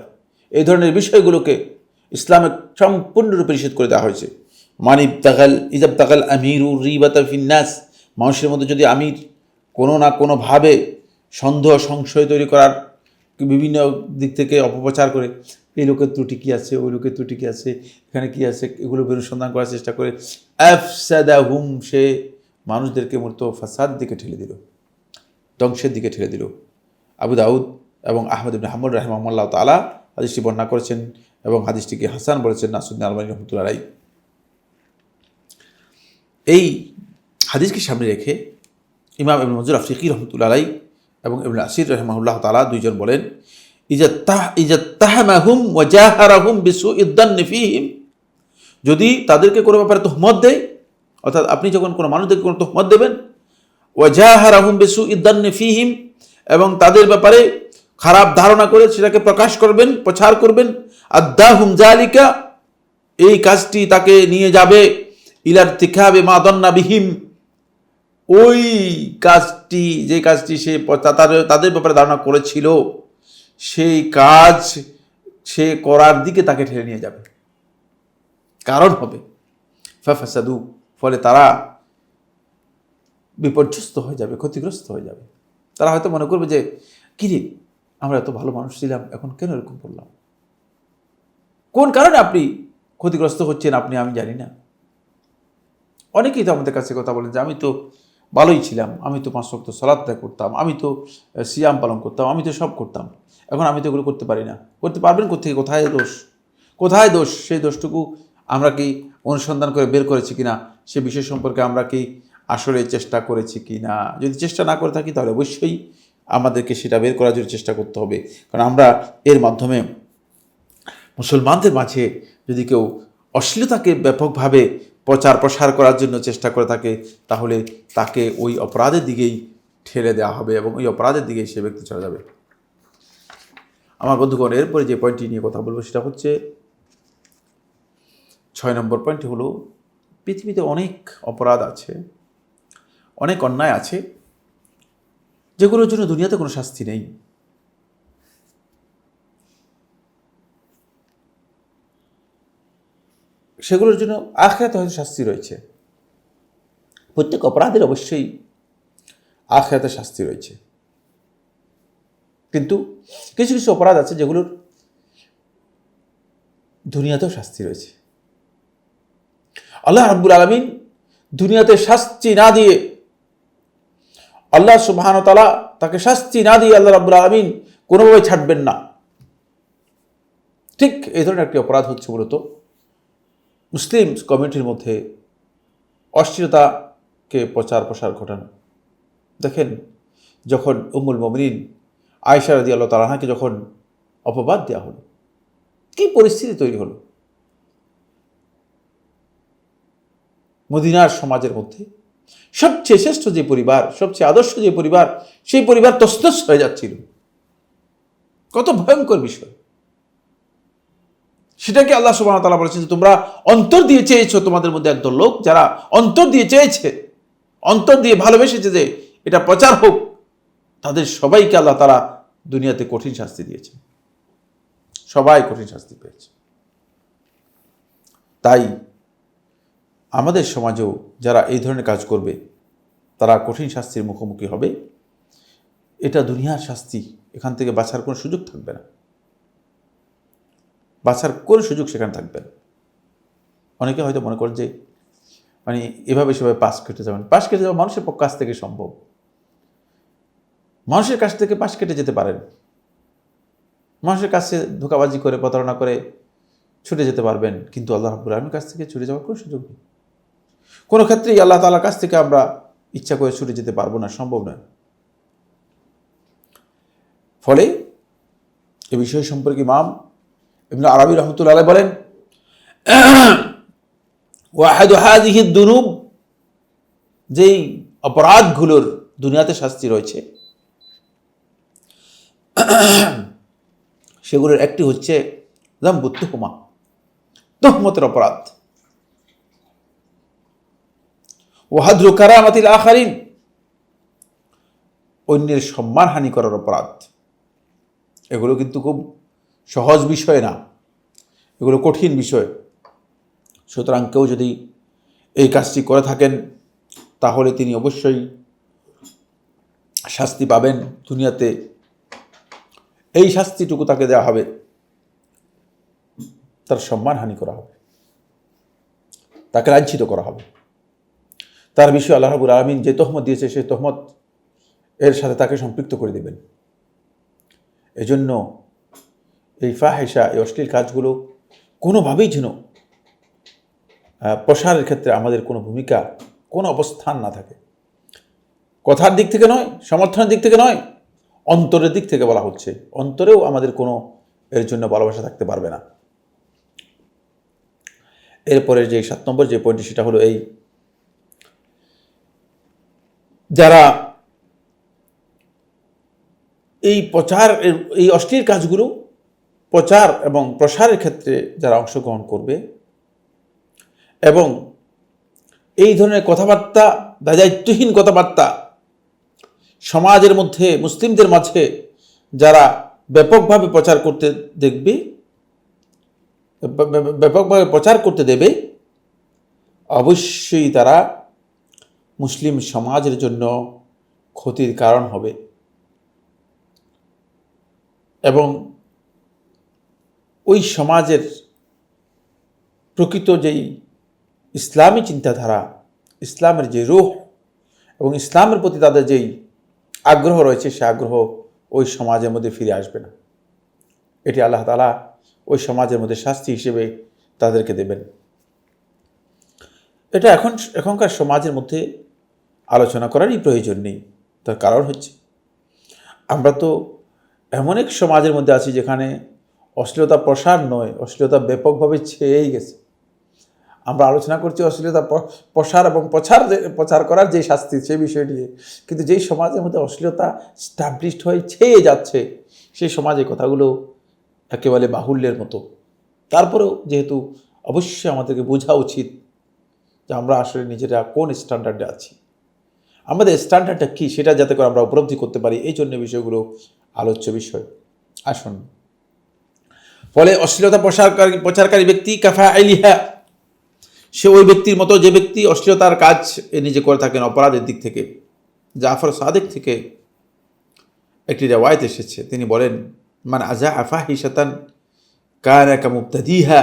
এই ধরনের বিষয়গুলোকে ইসলামে সম্পূর্ণরূপে নিষেধ করে দেওয়া হয়েছে। ইজাবতাকাল আমিরু রিবাতা ফিন-নাস, মানুষের মধ্যে যদি আমির কোনো না কোনোভাবে সন্দেহ সংশয় তৈরি করার বিভিন্ন দিক থেকে অপপ্রচার করে, এই লোকের ত্রুটি কী আছে, ওই লোকের ত্রুটি কী আছে, এখানে কী আছে, এগুলো অনুসন্ধান করার চেষ্টা করে, আফসাদাহুম, সে মানুষদেরকে মূলত ফাসাদ দিকে ঠেলে দিল, ধ্বংসের দিকে ঠেলে দিল। আবু দাউদ এবং আহমদ ইবনে হাম্বল রাহিমাহুল্লাহ তাআলা হাদিসটি বর্ণনা করেছেন এবং হাদিসটিকে হাসান বলেছেন নাসিরুদ্দিন আলবানী রহমতুল্লাহ আলাইহি। এই হাদিসকে সামনে রেখে ইমাম ইবনে মনজুর আফরিকি রহমতুল্লাহ আলাইহি এবং ইবনে আসির রাহিমাহুল্লাহ তাআলা দুইজন বলেন, ইজাত্তাহামাহুম ওয়া জাহারাহুম বিসুইদ দান্নি ফীহিম, যদি তাদেরকে কোনো ব্যাপারে তুহমত দেয়, অর্থাৎ আপনি যখন কোনো মানুষদেরকে কোনো তুহমত দেবেন, ওয়া জাহারাহুম বিসুইদ দান্নি ফীহিম, এবং তাদের ব্যাপারে খারাপ ধারণা করে সেটাকে প্রকাশ করবেন, প্রচার করবেন, আদাহুম জালিকা, এই কাজটি তাকে নিয়ে যাবে ইলার তিখাবে মা দন্না বিহিম, ওই কাজটি, যে কাজটি সে তাদের ব্যাপারে ধারণা করেছিল, সেই কাজ সে করার দিকে তাকে ঠেলে নিয়ে যাবে, কারণ হবে ফাসাদু, ফলে তারা বিপর্যস্ত হয়ে যাবে, ক্ষতিগ্রস্ত হয়ে যাবে। তারা হয়তো মনে করবে যে কিরে, আমরা এত ভালো মানুষ ছিলাম, এখন কেন এরকম করলাম? কোন কারণে আপনি ক্ষতিগ্রস্ত হচ্ছেন আপনি, আমি জানি না। অনেকেই তো আমাদের কাছে কথা বলেন যে আমি তো ভালোই ছিলাম, আমি তো 5 ওয়াক্ত সালাত আদায় করতাম, আমি তো সিয়াম পালন করতাম, আমি তো সব করতাম, এখন আমি তো এগুলো করতে পারি না। করতে পারবেন কোথেকে? কোথায় দোষ? কোথায় দোষ? সেই দোষটুকু আমরা কি অনুসন্ধান করে বের করেছি কিনা, সে বিষয় সম্পর্কে আমরা কি আসলে চেষ্টা করেছি কি না? যদি চেষ্টা না করে থাকি তাহলে অবশ্যই আমাদেরকে সেটা বের করার জন্য চেষ্টা করতে হবে। কারণ আমরা এর মাধ্যমে মুসলমানদের মাঝে যদি কেউ অশ্লীলতাকে ব্যাপকভাবে প্রচার প্রসার করার জন্য চেষ্টা করে থাকে, তাহলে তাকে ওই অপরাধের দিকেই ঠেলে দেওয়া হবে এবং ওই অপরাধের দিকেই সে ব্যক্তি চলে যাবে। আমার বন্ধুগণ, এরপরে যে পয়েন্টটি নিয়ে কথা বলবো সেটা হচ্ছে 6 নম্বর পয়েন্টটি হলো, পৃথিবীতে অনেক অপরাধ আছে, অনেক অন্যায় আছে, যেগুলোর জন্য দুনিয়াতে কোনো শাস্তি নেই। সেগুলোর জন্য আখিরাতে হয়তো শাস্তি রয়েছে। প্রত্যেক অপরাধের অবশ্যই আখিরাতে শাস্তি রয়েছে, কিন্তু কিছু কিছু অপরাধ আছে যেগুলোর দুনিয়াতেও শাস্তি রয়েছে। আল্লাহ রাব্বুল আলামিন দুনিয়াতে শাস্তি না দিয়ে, আল্লাহ সুবহানাহু ওয়া তাআলা তাকে শাস্তি না দিয়ে আল্লাহ রাব্বুল আলামিন কোনোভাবে ছাড়বেন না। ঠিক এই ধরনের একটি অপরাধ হচ্ছে মূলত মুসলিম কমিউনিটির মধ্যে অশ্লীলতাকে প্রচার প্রসার ঘটানো। দেখেন, যখন উম্মুল মুমিনিন আয়েশা রাদিয়াল্লাহু তাআলা আনহাকে যখন অপবাদ দেওয়া হলো, কি পরিস্থিতি তৈরি হলো মদিনার সমাজের মধ্যে। সবচেয়ে শ্রেষ্ঠ যে পরিবার, সবচেয়ে আদর্শ যে পরিবার, সেই পরিবার তছনছ হয়ে যাচ্ছিল। কত ভয়ঙ্কর বিষয়! সেটাকে আল্লাহ সুবহানাহু ওয়া তাআলা বলেছেন যে তোমরা অন্তর দিয়ে চেয়েছো, তোমাদের মধ্যে একদল লোক যারা অন্তর দিয়ে চেয়েছে, অন্তর দিয়ে ভালোবেসেছে যে এটা প্রচার হোক, তাদের সবাইকে আল্লাহ তাআলা দুনিয়াতে কঠিন শাস্তি দিয়েছে। সবাই কঠিন শাস্তি পেয়েছে। তাই আমাদের সমাজেও যারা এই ধরনের কাজ করবে তারা কঠিন শাস্তির মুখোমুখি হবে। এটা দুনিয়ার শাস্তি, এখান থেকে বাঁচার কোনো সুযোগ থাকবে না, বাঁচার কোনো সুযোগ সেখানে থাকবে না। অনেকে হয়তো মনে করেন যে মানে এভাবে সেভাবে পাশ কেটে যাবেন। পাশ কেটে যাওয়া মানুষের কাছ থেকে সম্ভব, মানুষের কাছ থেকে পাশ কেটে যেতে পারেন, মানুষের কাছে ধোঁকাবাজি করে প্রতারণা করে ছুটে যেতে পারবেন, কিন্তু আল্লাহ রাব্বুল আলামিনের কাছ থেকে ছুটে যাওয়ার কোনো সুযোগ নেই। কোনো ক্ষেত্রেই আল্লাহ তাআলার কাছ থেকে আমরা ইচ্ছা করে ছুটে যেতে পারবো না, সম্ভব নয়। ফলে এ বিষয় সম্পর্কে ইমাম ইবনে আরবী রাহমাতুল্লাহ আলাইহি বলেন, ওয়াহিদু হাযিহি দুনুব, যেই অপরাধগুলোর দুনিয়াতে শাস্তি রয়েছে সেগুলোর একটি হচ্ছে যামবুত তুহমা, তুহমতের অপরাধ। ওয়াহাদরু কারামাতিল আখারিন, অন্যের সম্মানহানি করার অপরাধ। এগুলো কিন্তু খুব সহজ বিষয় না, এগুলো কঠিন বিষয়। সুতরাং কেউ যদি এই কাজটি করে থাকেন তাহলে তিনি অবশ্যই শাস্তি পাবেন দুনিয়াতে। এই শাস্তিটুকু তাকে দেওয়া হবে, তার সম্মানহানি করা হবে, তাকে লাঞ্ছিত করা হবে। তার বিষয়ে আল্লাহ রাব্বুল আলামিন যে তহমত দিয়েছে সেই তহমত এর সাথে তাকে সম্পৃক্ত করে দেবেন। এজন্য এই ফাহিশা, এই অশ্লীল কাজগুলো কোনোভাবেই যেন প্রসারের ক্ষেত্রে আমাদের কোনো ভূমিকা, কোনো অবস্থান না থাকে। কথার দিক থেকে নয়, সমর্থনের দিক থেকে নয়, অন্তরের দিক থেকে বলা হচ্ছে। অন্তরেও আমাদের কোনো এর জন্য ভালোবাসা থাকতে পারবে না। এরপরে যে 7 নম্বর যে পয়েন্টটি সেটা হলো এই, যারা এই অশ্লীল কাজগুলো প্রচার এবং প্রসারের ক্ষেত্রে যারা অংশগ্রহণ করবে এবং এই ধরনের কথাবার্তা, দায়িত্বহীন কথাবার্তা সমাজের মধ্যে, মুসলিমদের মাঝে যারা ব্যাপকভাবে প্রচার করতে দেবে, অবশ্যই তারা মুসলিম সমাজের জন্য ক্ষতির কারণ হবে। এবং ওই সমাজের প্রকৃত যেই ইসলামী চিন্তাধারা, ইসলামের যে রূহ এবং ইসলামের প্রতি তাদের যেই আগ্রহ রয়েছে, সে আগ্রহ ওই সমাজের মধ্যে ফিরে আসবে না। এটি আল্লাহ তাআলা ওই সমাজের মধ্যে শাস্তি হিসেবে তাদেরকে দেবেন। এটা এখনকার সমাজের মধ্যে আলোচনা করারই প্রয়োজন নেই। তার কারণ হচ্ছে, আমরা তো এমন এক সমাজের মধ্যে আছি যেখানে অশ্লীলতা প্রসার নয়, অশ্লীলতা ব্যাপকভাবে ছেয়েই গেছে। আমরা আলোচনা করছি অশ্লীলতা প্রসার এবং প্রচার করার যে শাস্তি, সেই বিষয় নিয়ে, কিন্তু যেই সমাজের মধ্যে অশ্লীলতা স্টাবলিশড হয়ে ছেয়ে যাচ্ছে, সেই সমাজে কথাগুলো একেবারে বাহুল্যের মতো। তারপরেও যেহেতু অবশ্যই আমাদেরকে বোঝা উচিত যে আমরা আসলে নিজেরা কোন স্ট্যান্ডার্ডে আছি, আমাদের স্ট্যান্ডার্ডটা কী, সেটা যাতে করে আমরা উপলব্ধি করতে পারি, এই জন্য বিষয়গুলো আলোচ্য বিষয়। আসুন, ফলে অশ্লীলতা প্রচারকারী ব্যক্তি কাফা আইলিহা, সে ওই ব্যক্তির মতো যে ব্যক্তি অশ্লীলতার কাজ নিজে করে থাকেন অপরাধের দিক থেকে। জাফর সাদিক থেকে একটি রিওয়ায়াত এসেছে, তিনি বলেন, মান আজা ফাহিশাতান কানা কামুবতাদিহা,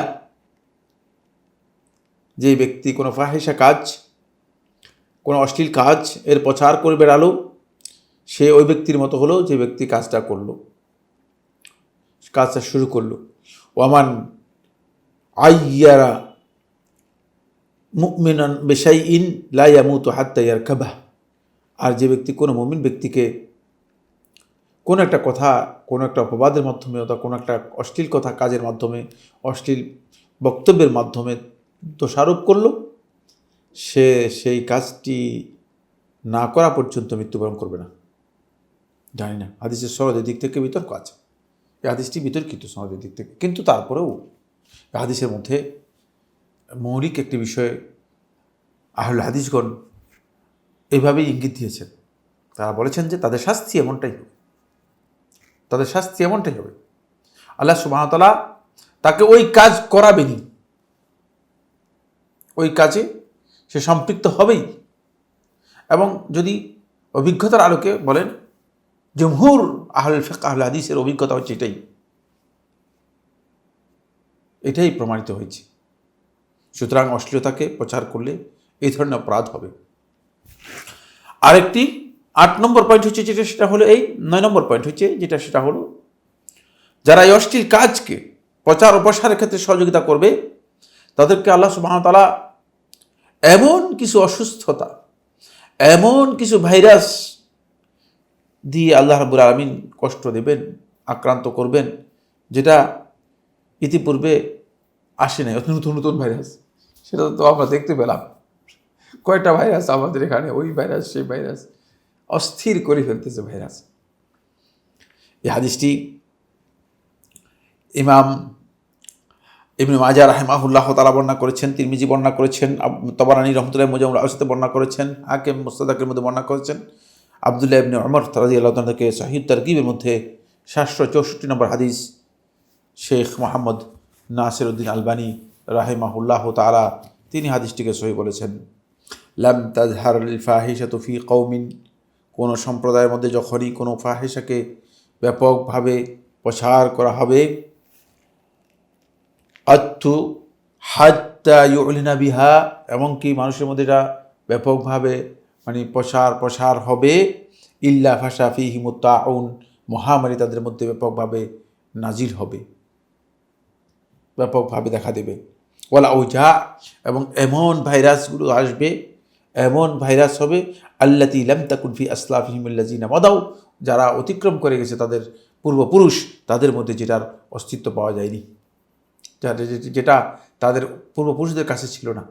যে ব্যক্তি কোনো ফাহিশা কাজ, কোনো অশ্লীল কাজ এর প্রচার করে বেড়ালো, সে ওই ব্যক্তির মতো হলো যে ব্যক্তি কাজটা শুরু করলো। ওয়ামান আইয়ারা মুমিনান বিশাইইন লা ইয়ামুতু হাত্তা ইয়ারকাবাহ, আর যে ব্যক্তি কোনো মুমিন ব্যক্তিকে কোনো একটা কথা, কোনো একটা অপবাদের মাধ্যমে অথবা কোনো একটা অশ্লীল কথা কাজের মাধ্যমে, অশ্লীল বক্তব্যের মাধ্যমে দোষারোপ করলো, সে সেই কাজটি না করা পর্যন্ত মৃত্যুবরণ করবে না। জানি না, হাদিসের সনদের দিক থেকে বিতর্ক আছে, এই হাদিসটি বিতর্কিত সনদের দিক থেকে, কিন্তু তারপরেও হাদিসের মধ্যে মৌলিক একটি বিষয়ে আহলে হাদিসগণ এইভাবেই ইঙ্গিত দিয়েছেন। তারা বলেছেন যে তাদের শাস্তি এমনটাই হবে, আল্লাহ সুবহানাহু ওয়া তাআলা তাকে ওই কাজ করাবেনি, ওই কাজে সে সম্পৃক্ত হবেই। এবং যদি অভিজ্ঞতার আলোকে বলেন, জমহুর আহলুল ফিকহ, আহলে হাদিসের অভিজ্ঞতা হচ্ছে এটাই প্রমাণিত হয়েছে। সুতরাং অশ্লীলতাকে প্রচার করলে এই ধরনের অপরাধ হবে। আরেকটি 8 নম্বর পয়েন্ট হচ্ছে যেটা, সেটা হলো এই 9 নম্বর পয়েন্ট হচ্ছে যেটা, সেটা হলো যারা এই অশ্লীল কাজকে প্রচার ও প্রসারের ক্ষেত্রে সহযোগিতা করবে, তাদেরকে আল্লাহ সুবহানাহু ওয়া তাআলা এমন কিছু অসুস্থতা, এমন কিছু ভাইরাস দিয়ে আল্লাহ রাব্বুল আলামিন কষ্ট দেবেন, আক্রান্ত করবেন, যেটা ইতিপূর্বে আসে নাই। নতুন ভাইরাস, সেটা তো আমরা দেখতে পেলাম। কয়টা ভাইরাস আমাদের এখানে, ওই ভাইরাস সেই ভাইরাস, অস্থির করে ফেলতেছে ভাইরাস। এই হাদিসটি ইমাম ইবনে মাজাহ রাহিমাহুল্লাহ তাআলা বর্ণনা করেছেন, তিরমিজি বর্ণনা করেছেন, তবরানী রাহমাতুল্লাহি মুজাম্মুল আওসাতে বর্ণনা করেছেন, হাকিম মুস্তাদরাকের মধ্যে বর্ণনা করেছেন। আব্দুল্লাহ ইবনে উমর রাদিয়াল্লাহু তাআলা থেকে সহিহ তারগীবের মধ্যে 764 নম্বর হাদিস, শেখ মোহাম্মদ নাসিরউদ্দিন আলবানী রাহিমাহুল্লাহ তাআলা তিনি হাদিসটিকে সহিহ বলেছেন। লাম তাজহারুল ফাহিশাতু ফি কওমিন, কোনো সম্প্রদায়ের মধ্যে যখনই কোনো ফাহিশাকে ব্যাপকভাবে প্রচার করা হবে, আত্তু হাত্তা ইউলিনা বিহা, এমনকি মানুষের মধ্যে এটা ব্যাপকভাবে প্রসার হবে, ইল্লা ফাশা ফিহিমুত তাউন, মহামারী তাদের মধ্যে ব্যাপকভাবে নাজিল হবে, ব্যাপকভাবে দেখা দেবে। ওয়ালা আউজা, এবং এমন ভাইরাসগুলো আসবে, এমন ভাইরাস হবে, আল্লাতী লাম তাকুন ফি আসলাফিহিম আল্লাযিনা মাদাউ, যারা অতিক্রম করে গেছে তাদের পূর্বপুরুষ, তাদের মধ্যে যেটার অস্তিত্ব পাওয়া যায়নি, যেটা তাদের পূর্বপুরুষদের কাছে ছিল না।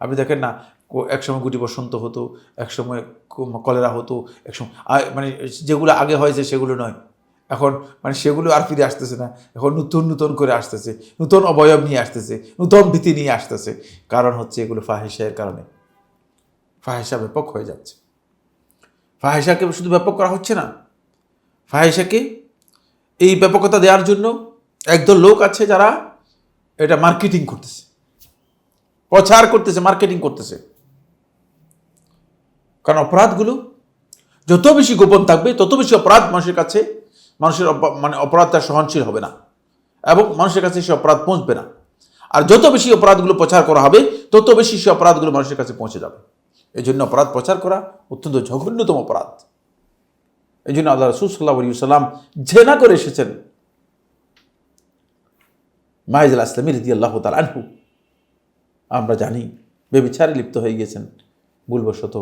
আপনি দেখেন না, একসময় গুটি বসন্ত হতো, একসময় কলেরা হতো, একসময় মানে যেগুলো আগে হয়েছে সেগুলো নয়, এখন মানে সেগুলো আর ফিরে আসতেছে না, এখন নতুন নতুন করে আসতেছে, নতুন অবয়ব নিয়ে আসতেছে, নতুন ভীতি নিয়ে আসতেছে। কারণ হচ্ছে এগুলো ফাহিশার কারণে। ফাহিশা ব্যাপক হয়ে যাচ্ছে। ফাহিশাকে শুধু ব্যাপক করা হচ্ছে না, ফাহিশাকে এই ব্যাপকতা দেওয়ার জন্য একদল লোক আছে যারা এটা মার্কেটিং করতেছে, প্রচার করতেছে, মার্কেটিং করতেছে। কারণ অপরাধগুলো যত বেশি গোপন থাকবে তত বেশি অপরাধ মানুষের কাছে, মানুষের মানে অপরাধটা সহনশীল হবে না এবং মানুষের কাছে সে অপরাধ পৌঁছবে না। আর যত বেশি অপরাধগুলো প্রচার করা হবে তত বেশি সে অপরাধগুলো মানুষের কাছে পৌঁছে যাবে। এই জন্য অপরাধ প্রচার করা অত্যন্ত জঘন্যতম অপরাধ। এই জন্য আল্লাহ রাসূল সাল্লাল্লাহু আলাইহি ওয়াসাল্লাম জেনা করে এসেছেন। মাইজ আল আসলামী রাদিয়াল্লাহু তাআলা আনহু, আমরা জানি ব্যভিচারে লিপ্ত হয়ে গেছেন ভুলবশত,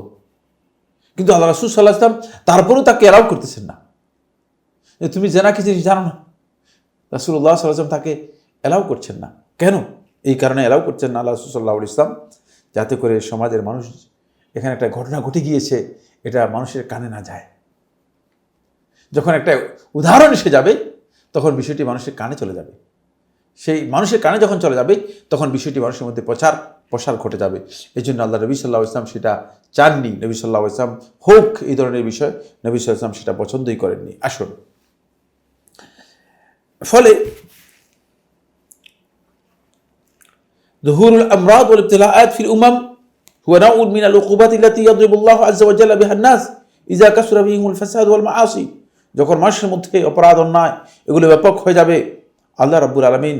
কিন্তু আল্লাহ রাসূল সাল্লাল্লাহু আলাইহি ওয়াসাল্লাম তারপরেও তাকে এলাও করতেছেন না। তুমি জেনা কি জিনিস জানো না? রাসূলুল্লাহ সাল্লাল্লাহু আলাইহি ওয়াসাল্লাম তাকে এলাও করছেন না। কেন? এই কারণে এলাও করছেন না আল্লাহ রাসূল সাল্লাল্লাহু আলাইহি ওয়াসাল্লাম, যাতে করে সমাজের মানুষ, এখানে একটা ঘটনা ঘটে গিয়েছে, এটা মানুষের কানে না যায়। যখন একটা উদাহরণ এসে যাবে তখন বিষয়টি মানুষের কানে চলে যাবে। সেই মানুষের কানে যখন চলে যাবে তখন বিষয়টি মানুষের মধ্যে প্রসার ঘটে যাবে। এই জন্য আল্লাহ নবী সাল্লাল্লাহু আলাইহি ওয়াসাল্লাম সেটা চাননি। নবী সাল্লাল্লাহু আলাইহি ওয়াসাল্লাম হোক এই ধরনের বিষয়, নবী সাল্লাল্লাহু আলাইহি ওয়াসাল্লাম সেটা পছন্দই করেননি। আসুন, ফলে যুহুরুল আমরাদ ওয়াল ইবতিলাআত ফিল উমাম হুয়া নাউন মিন আল উকুবাত আল্লাতী ইয়াদরিবুল্লাহু আযজা ওয়া জাল্লা বিহা আন-নাস ইযা কাসুরা বিহিমুল ফাসাদ ওয়াল মাআসি। যখন মানুষের মধ্যে অপরাধ, অন্যায় এগুলো ব্যাপক হয়ে যাবে, আল্লাহ রাব্বুল আলামিন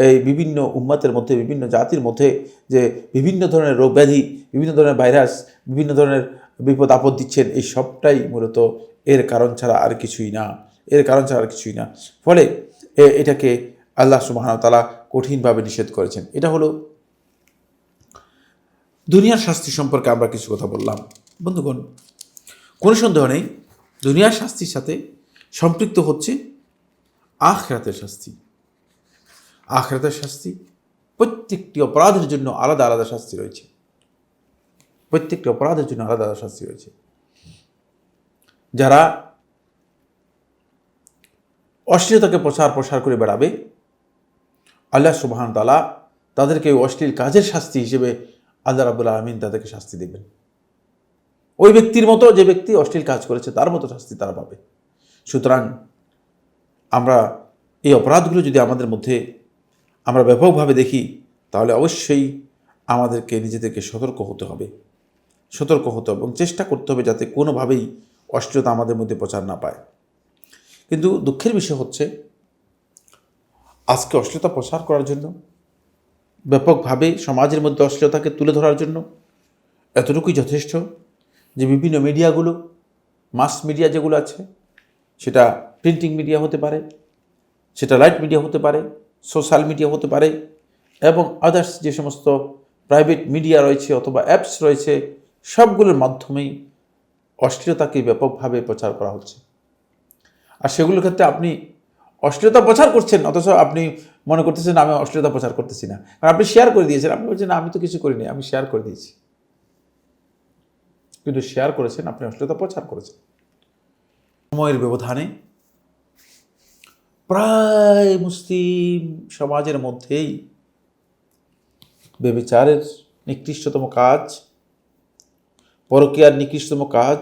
এই বিভিন্ন উম্মতের মধ্যে, বিভিন্ন জাতির মধ্যে যে বিভিন্ন ধরনের রোগ ব্যাধি, বিভিন্ন ধরনের ভাইরাস, বিভিন্ন ধরনের বিপদ আপদ দিচ্ছেন, এই সবটাই মূলত এর কারণ ছাড়া আর কিছুই না, এর কারণ ছাড়া আর কিছুই না। ফলে এটাকে আল্লাহ সুবহানাহু ওয়া তাআলা কঠিনভাবে নিষেধ করেছেন। এটা হলো দুনিয়ার শাস্তি সম্পর্কে আমরা কিছু কথা বললাম। বন্ধুগণ, কোনো সন্দেহ নেই দুনিয়ার শাস্তির সাথে সম্পৃক্ত হচ্ছে আখিরাতের শাস্তি। আখিরাতের শাস্তি, প্রত্যেকটি অপরাধের জন্য আলাদা আলাদা শাস্তি রয়েছে। প্রত্যেকটি অপরাধের জন্য আলাদা আলাদা শাস্তি রয়েছে। যারা অশ্লীলতাকে প্রসার করে বেড়াবে, আল্লাহ সুবহানাহু ওয়া তাআলা তাদেরকে অশ্লীল কাজের শাস্তি হিসেবে আল্লাহ রাব্বুল আলামিন তাদেরকে শাস্তি দেবেন। ওই ব্যক্তির মতো, যে ব্যক্তি অশ্লীল কাজ করেছে তার মতো শাস্তি তারা পাবে। সুতরাং আমরা এই অপরাধগুলো যদি আমাদের মধ্যে আমরা ব্যাপকভাবে দেখি, তাহলে অবশ্যই আমাদেরকে নিজেদেরকে সতর্ক হতে হবে এবং চেষ্টা করতে হবে যাতে কোনোভাবেই অশ্লীলতা আমাদের মধ্যে প্রচার না পায়। কিন্তু দুঃখের বিষয় হচ্ছে, আজকে অশ্লীলতা প্রচার করার জন্য, ব্যাপকভাবে সমাজের মধ্যে অশ্লীলতাকে তুলে ধরার জন্য এতটুকুই যথেষ্ট যে বিভিন্ন মিডিয়াগুলো, মাস মিডিয়া যেগুলো আছে, সেটা প্রিন্টিং মিডিয়া হতে পারে, স্যাটেলাইট মিডিয়া হতে পারে, সোশ্যাল মিডিয়া হতে পারে, এবং আদার্স যে সমস্ত প্রাইভেট মিডিয়া রয়েছে অথবা অ্যাপস রয়েছে, সবগুলোর মাধ্যমেই অশ্লীলতাকে ব্যাপকভাবে প্রচার করা হচ্ছে। আর সেগুলোর ক্ষেত্রে আপনি অশ্লীলতা প্রচার করছেন, অথচ আপনি মনে করতেছেন আমি অশ্লীলতা প্রচার করতেছি না, কারণ আপনি শেয়ার করে দিয়েছেন। আপনি বলছেন না, আমি তো কিছু করিনি, আমি শেয়ার করে দিয়েছি। কিন্তু শেয়ার করেছেন, আপনি অশ্লীলতা প্রচার করেছেন। সময়ের ব্যবধানে প্রায় মুসলিম সমাজের মধ্যেই ব্যভিচারের নিকৃষ্টতম কাজ, পরকীয়ার নিকৃষ্টতম কাজ,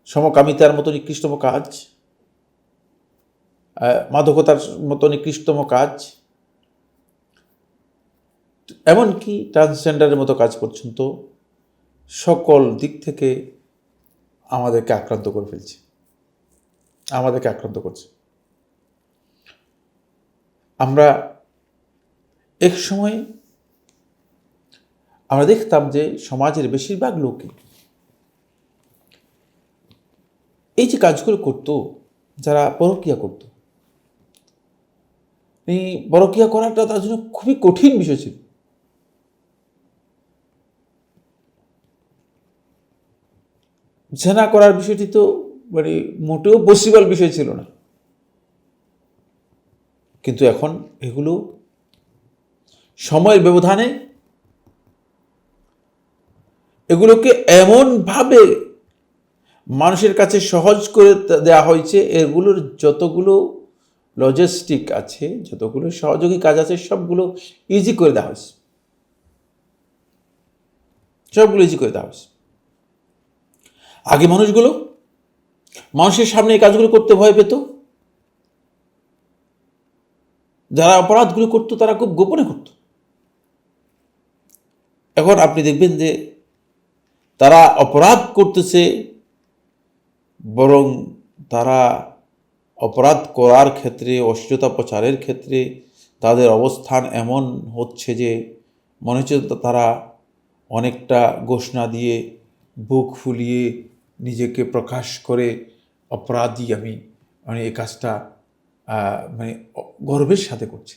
সমকামিতার মতো নিকৃষ্টতম কাজ, মাদকতার মতো নিকৃষ্টতম কাজ, এমনকি ট্রান্সজেন্ডারের মতো কাজ পর্যন্ত সকল দিক থেকে আমাদেরকে আক্রান্ত করে ফেলছে, আমাদেরকে আক্রান্ত করছে। আমরা এক সময় আমরা দেখতাম যে সমাজের বেশিরভাগ লোকই এই যে কাজগুলো করত, যারা পরকীয়া করত, এই পরকীয়া করাটা তার জন্য খুবই কঠিন বিষয় ছিল। জেনা করার বিষয়টি তো মানে মোটেও পসিবল বিষয় ছিল না। কিন্তু এখন এগুলো সময়ের ব্যবধানে এগুলোকে এমনভাবে মানুষের কাছে সহজ করে দেওয়া হয়েছে, এগুলোর যতগুলো লজিস্টিক আছে, যতগুলো সহযোগী কাজ আছে, সবগুলো ইজি করে দেওয়া হয়েছে, সবগুলো ইজি করে দেওয়া হয়েছে। আগে মানুষের সামনে এই কাজগুলো করতে ভয় পেত। যারা অপরাধগুলো করত তারা খুব গোপনে করত। এখন আপনি দেখবেন যে তারা অপরাধ করতেছে, বরং তারা অপরাধ করার ক্ষেত্রে, অশ্লীলতা প্রচারের ক্ষেত্রে তাদের অবস্থান এমন হচ্ছে যে মনে হচ্ছে তারা অনেকটা ঘোষণা দিয়ে, বুক ফুলিয়ে নিজেকে প্রকাশ করে অপরাধী আমি, মানে এই কাজটা মানে গর্বের সাথে করছে।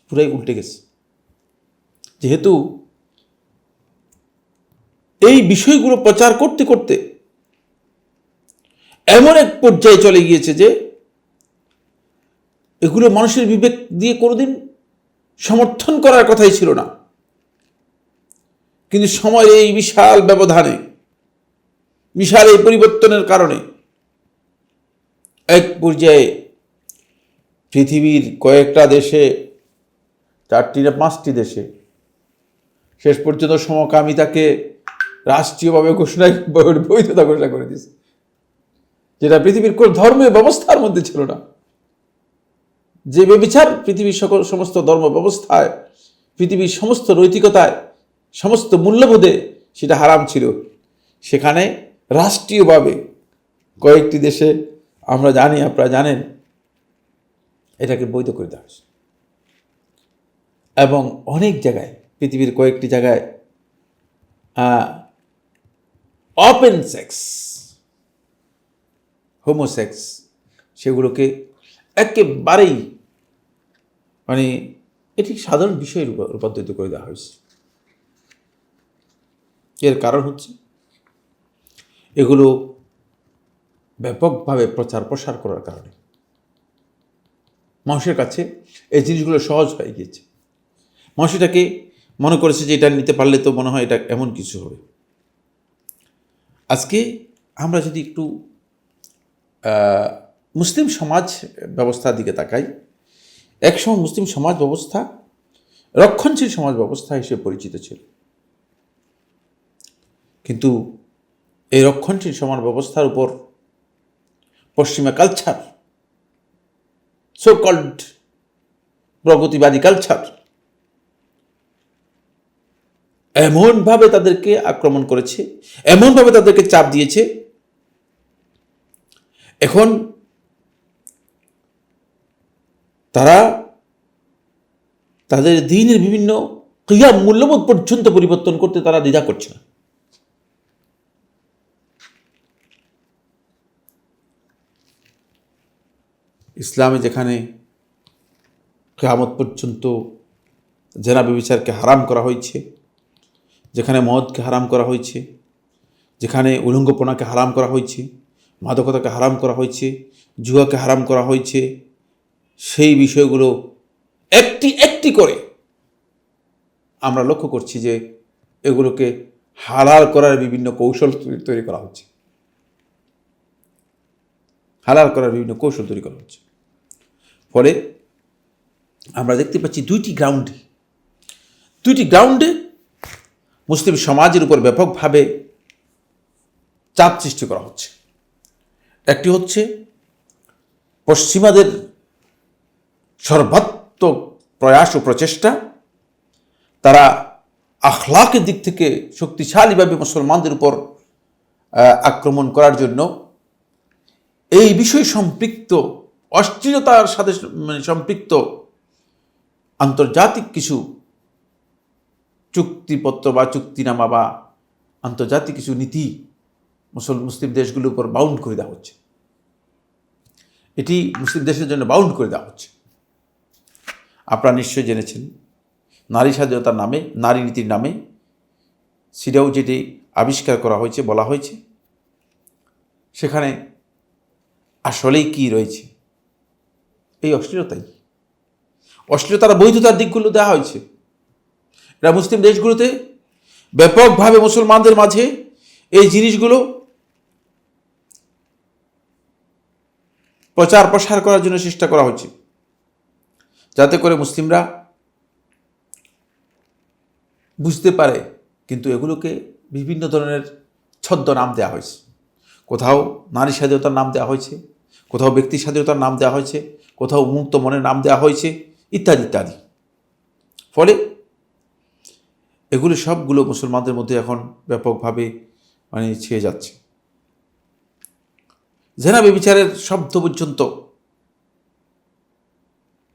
পুরাই উল্টে গেছে। যেহেতু এই বিষয়গুলো প্রচার করতে করতে এমন এক পর্যায়ে চলে গিয়েছে যে এগুলো মানুষের বিবেক দিয়ে কোনোদিন সমর্থন করার কথাই ছিল না। কিন্তু সময়ের এই বিশাল ব্যবধানে, বিশাল এই পরিবর্তনের কারণে এক পর্যায়ে পৃথিবীর কয়েকটা দেশে, 4টি না 5টি দেশে শেষ পর্যন্ত সমকামিতাকে রাষ্ট্রীয়ভাবে বৈধতা ঘোষণা করে দিয়েছে, যেটা পৃথিবীর কোন ধর্মীয় ব্যবস্থার মধ্যে ছিল না। যে ব্যভিচার পৃথিবীর সমস্ত ধর্ম ব্যবস্থায়, পৃথিবীর সমস্ত নৈতিকতায়, সমস্ত মূল্যবোধে সেটা হারাম ছিল, সেখানে রাষ্ট্রীয়ভাবে কয়েকটি দেশে, আমরা জানি, আপনারা জানেন, এটাকে বৈধ করে দেওয়া হয়েছে। এবং অনেক জায়গায়, পৃথিবীর কয়েকটি জায়গায় ওপেন সেক্স, হোমোসেক্স, সেগুলোকে একেবারেই মানে এটি সাধারণ বিষয়ে রূপান্তরিত করে দেওয়া হয়েছে। এর কারণ হচ্ছে এগুলো ব্যাপকভাবে প্রচার প্রসার করার কারণে মানুষের কাছে এই জিনিসগুলো সহজ হয়ে গিয়েছে। মানুষ এটাকে মনে করেছে যে এটা নিতে পারলে তো মনে হয় এটা এমন কিছু হবে। আজকে আমরা যদি একটু মুসলিম সমাজ ব্যবস্থার দিকে তাকাই, একসময় মুসলিম সমাজ ব্যবস্থা রক্ষণশীল সমাজ ব্যবস্থা হিসেবে পরিচিত ছিল। কিন্তু এই রক্ষণশীল সমাজ ব্যবস্থার উপর পশ্চিমা কালচার, সো কল্ড প্রগতিবাদী কালচার, এমনভাবে তাদেরকে আক্রমণ করেছে, এমনভাবে তাদেরকে চাপ দিয়েছে, এখন তারা তাদের দ্বীনের বিভিন্ন ক্রিয়া মূল্যবোধ পর্যন্ত পরিবর্তন করতে তারা দ্বিধা করছে না। ইসলামে যেখানে কিয়ামত পর্যন্ত জেনা ব্যভিচারকে হারাম করা হয়েছে, যেখানে মদকে হারাম করা হয়েছে, যেখানে উলঙ্গপনাকে হারাম করা হয়েছে, মাদকতাকে হারাম করা হয়েছে, জুয়াকে হারাম করা হয়েছে, সেই বিষয়গুলো একটি একটি করে আমরা লক্ষ্য করছি যে এগুলোকে হালাল করার বিভিন্ন কৌশল তৈরি করা হচ্ছে, হালাল করার বিভিন্ন কৌশল তৈরি করা হচ্ছে। ফলে আমরা দেখতে পাচ্ছি দুইটি গ্রাউন্ডে মুসলিম সমাজের উপর ব্যাপকভাবে চাপ সৃষ্টি করা হচ্ছে। একটি হচ্ছে পশ্চিমাদের সর্বাত্মক প্রয়াস ও প্রচেষ্টা, তারা আখলাকের দিক থেকে শক্তিশালীভাবে মুসলমানদের উপর আক্রমণ করার জন্য এই বিষয়ে সম্পৃক্ত, অশ্লীলতার সাথে সম্পৃক্ত আন্তর্জাতিক কিছু চুক্তিপত্র বা চুক্তিনামা বা আন্তর্জাতিক কিছু নীতি মুসলিম দেশগুলোর উপর বাউন্ড করে দেওয়া হচ্ছে। এটি মুসলিম দেশের জন্য বাউন্ড করে দেওয়া হচ্ছে। আপনারা নিশ্চয়ই জেনেছেন, নারী স্বাধীনতার নামে, নারী নীতির নামে সেটাও যেটি আবিষ্কার করা হয়েছে, বলা হয়েছে, সেখানে আসলেই কি রয়েছে? এই অশ্লীলতার বৈধতার দিকগুলো দেওয়া হয়েছে। এটা মুসলিম দেশগুলোতে ব্যাপকভাবে মুসলমানদের মাঝে এই জিনিসগুলো প্রচার প্রসার করার জন্য চেষ্টা করা হচ্ছে, যাতে করে মুসলিমরা বুঝতে পারে। কিন্তু এগুলোকে বিভিন্ন ধরনের ছদ্মনাম দেওয়া হয়েছে। কোথাও নারী স্বাধীনতার নাম দেওয়া হয়েছে, কোথাও ব্যক্তি স্বাধীনতার নাম দেওয়া হয়েছে, কোথাও মুক্ত মনের নাম দেওয়া হয়েছে, ইত্যাদি ইত্যাদি। ফলে এগুলো সবগুলো মুসলমানদের মধ্যে এখন ব্যাপকভাবে ছেয়ে যাচ্ছে। জেনা ব্যভিচারের শব্দ পর্যন্ত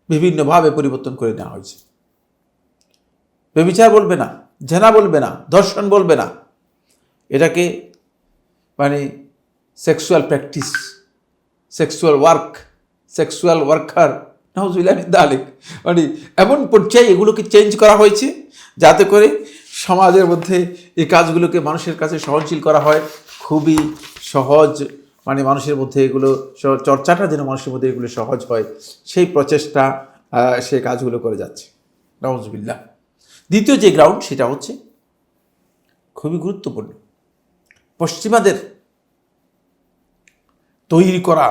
বিভিন্নভাবে পরিবর্তন করে নেওয়া হয়েছে। ব্যভিচার বলবে না, জেনা বলবে না, ধর্ষণ বলবে না, এটাকে sexual practice, sexual work, sexual worker, নাউজুবিল্লাহ মিন যালিক, এমন পর্যায়ে এগুলোকে চেঞ্জ করা হয়েছে যাতে করে সমাজের মধ্যে এই কাজগুলোকে মানুষের কাছে সহনশীল করা হয়, খুবই সহজ, মানুষের মধ্যে এগুলো চর্চাটা যেন মানুষের মধ্যে এগুলো সহজ হয়, সেই প্রচেষ্টা সে কাজগুলো করে যাচ্ছে। নাউজুবিল্লাহ। দ্বিতীয় যে গ্রাউন্ড, সেটা হচ্ছে খুবই গুরুত্বপূর্ণ। পশ্চিমাদের তৈরি করা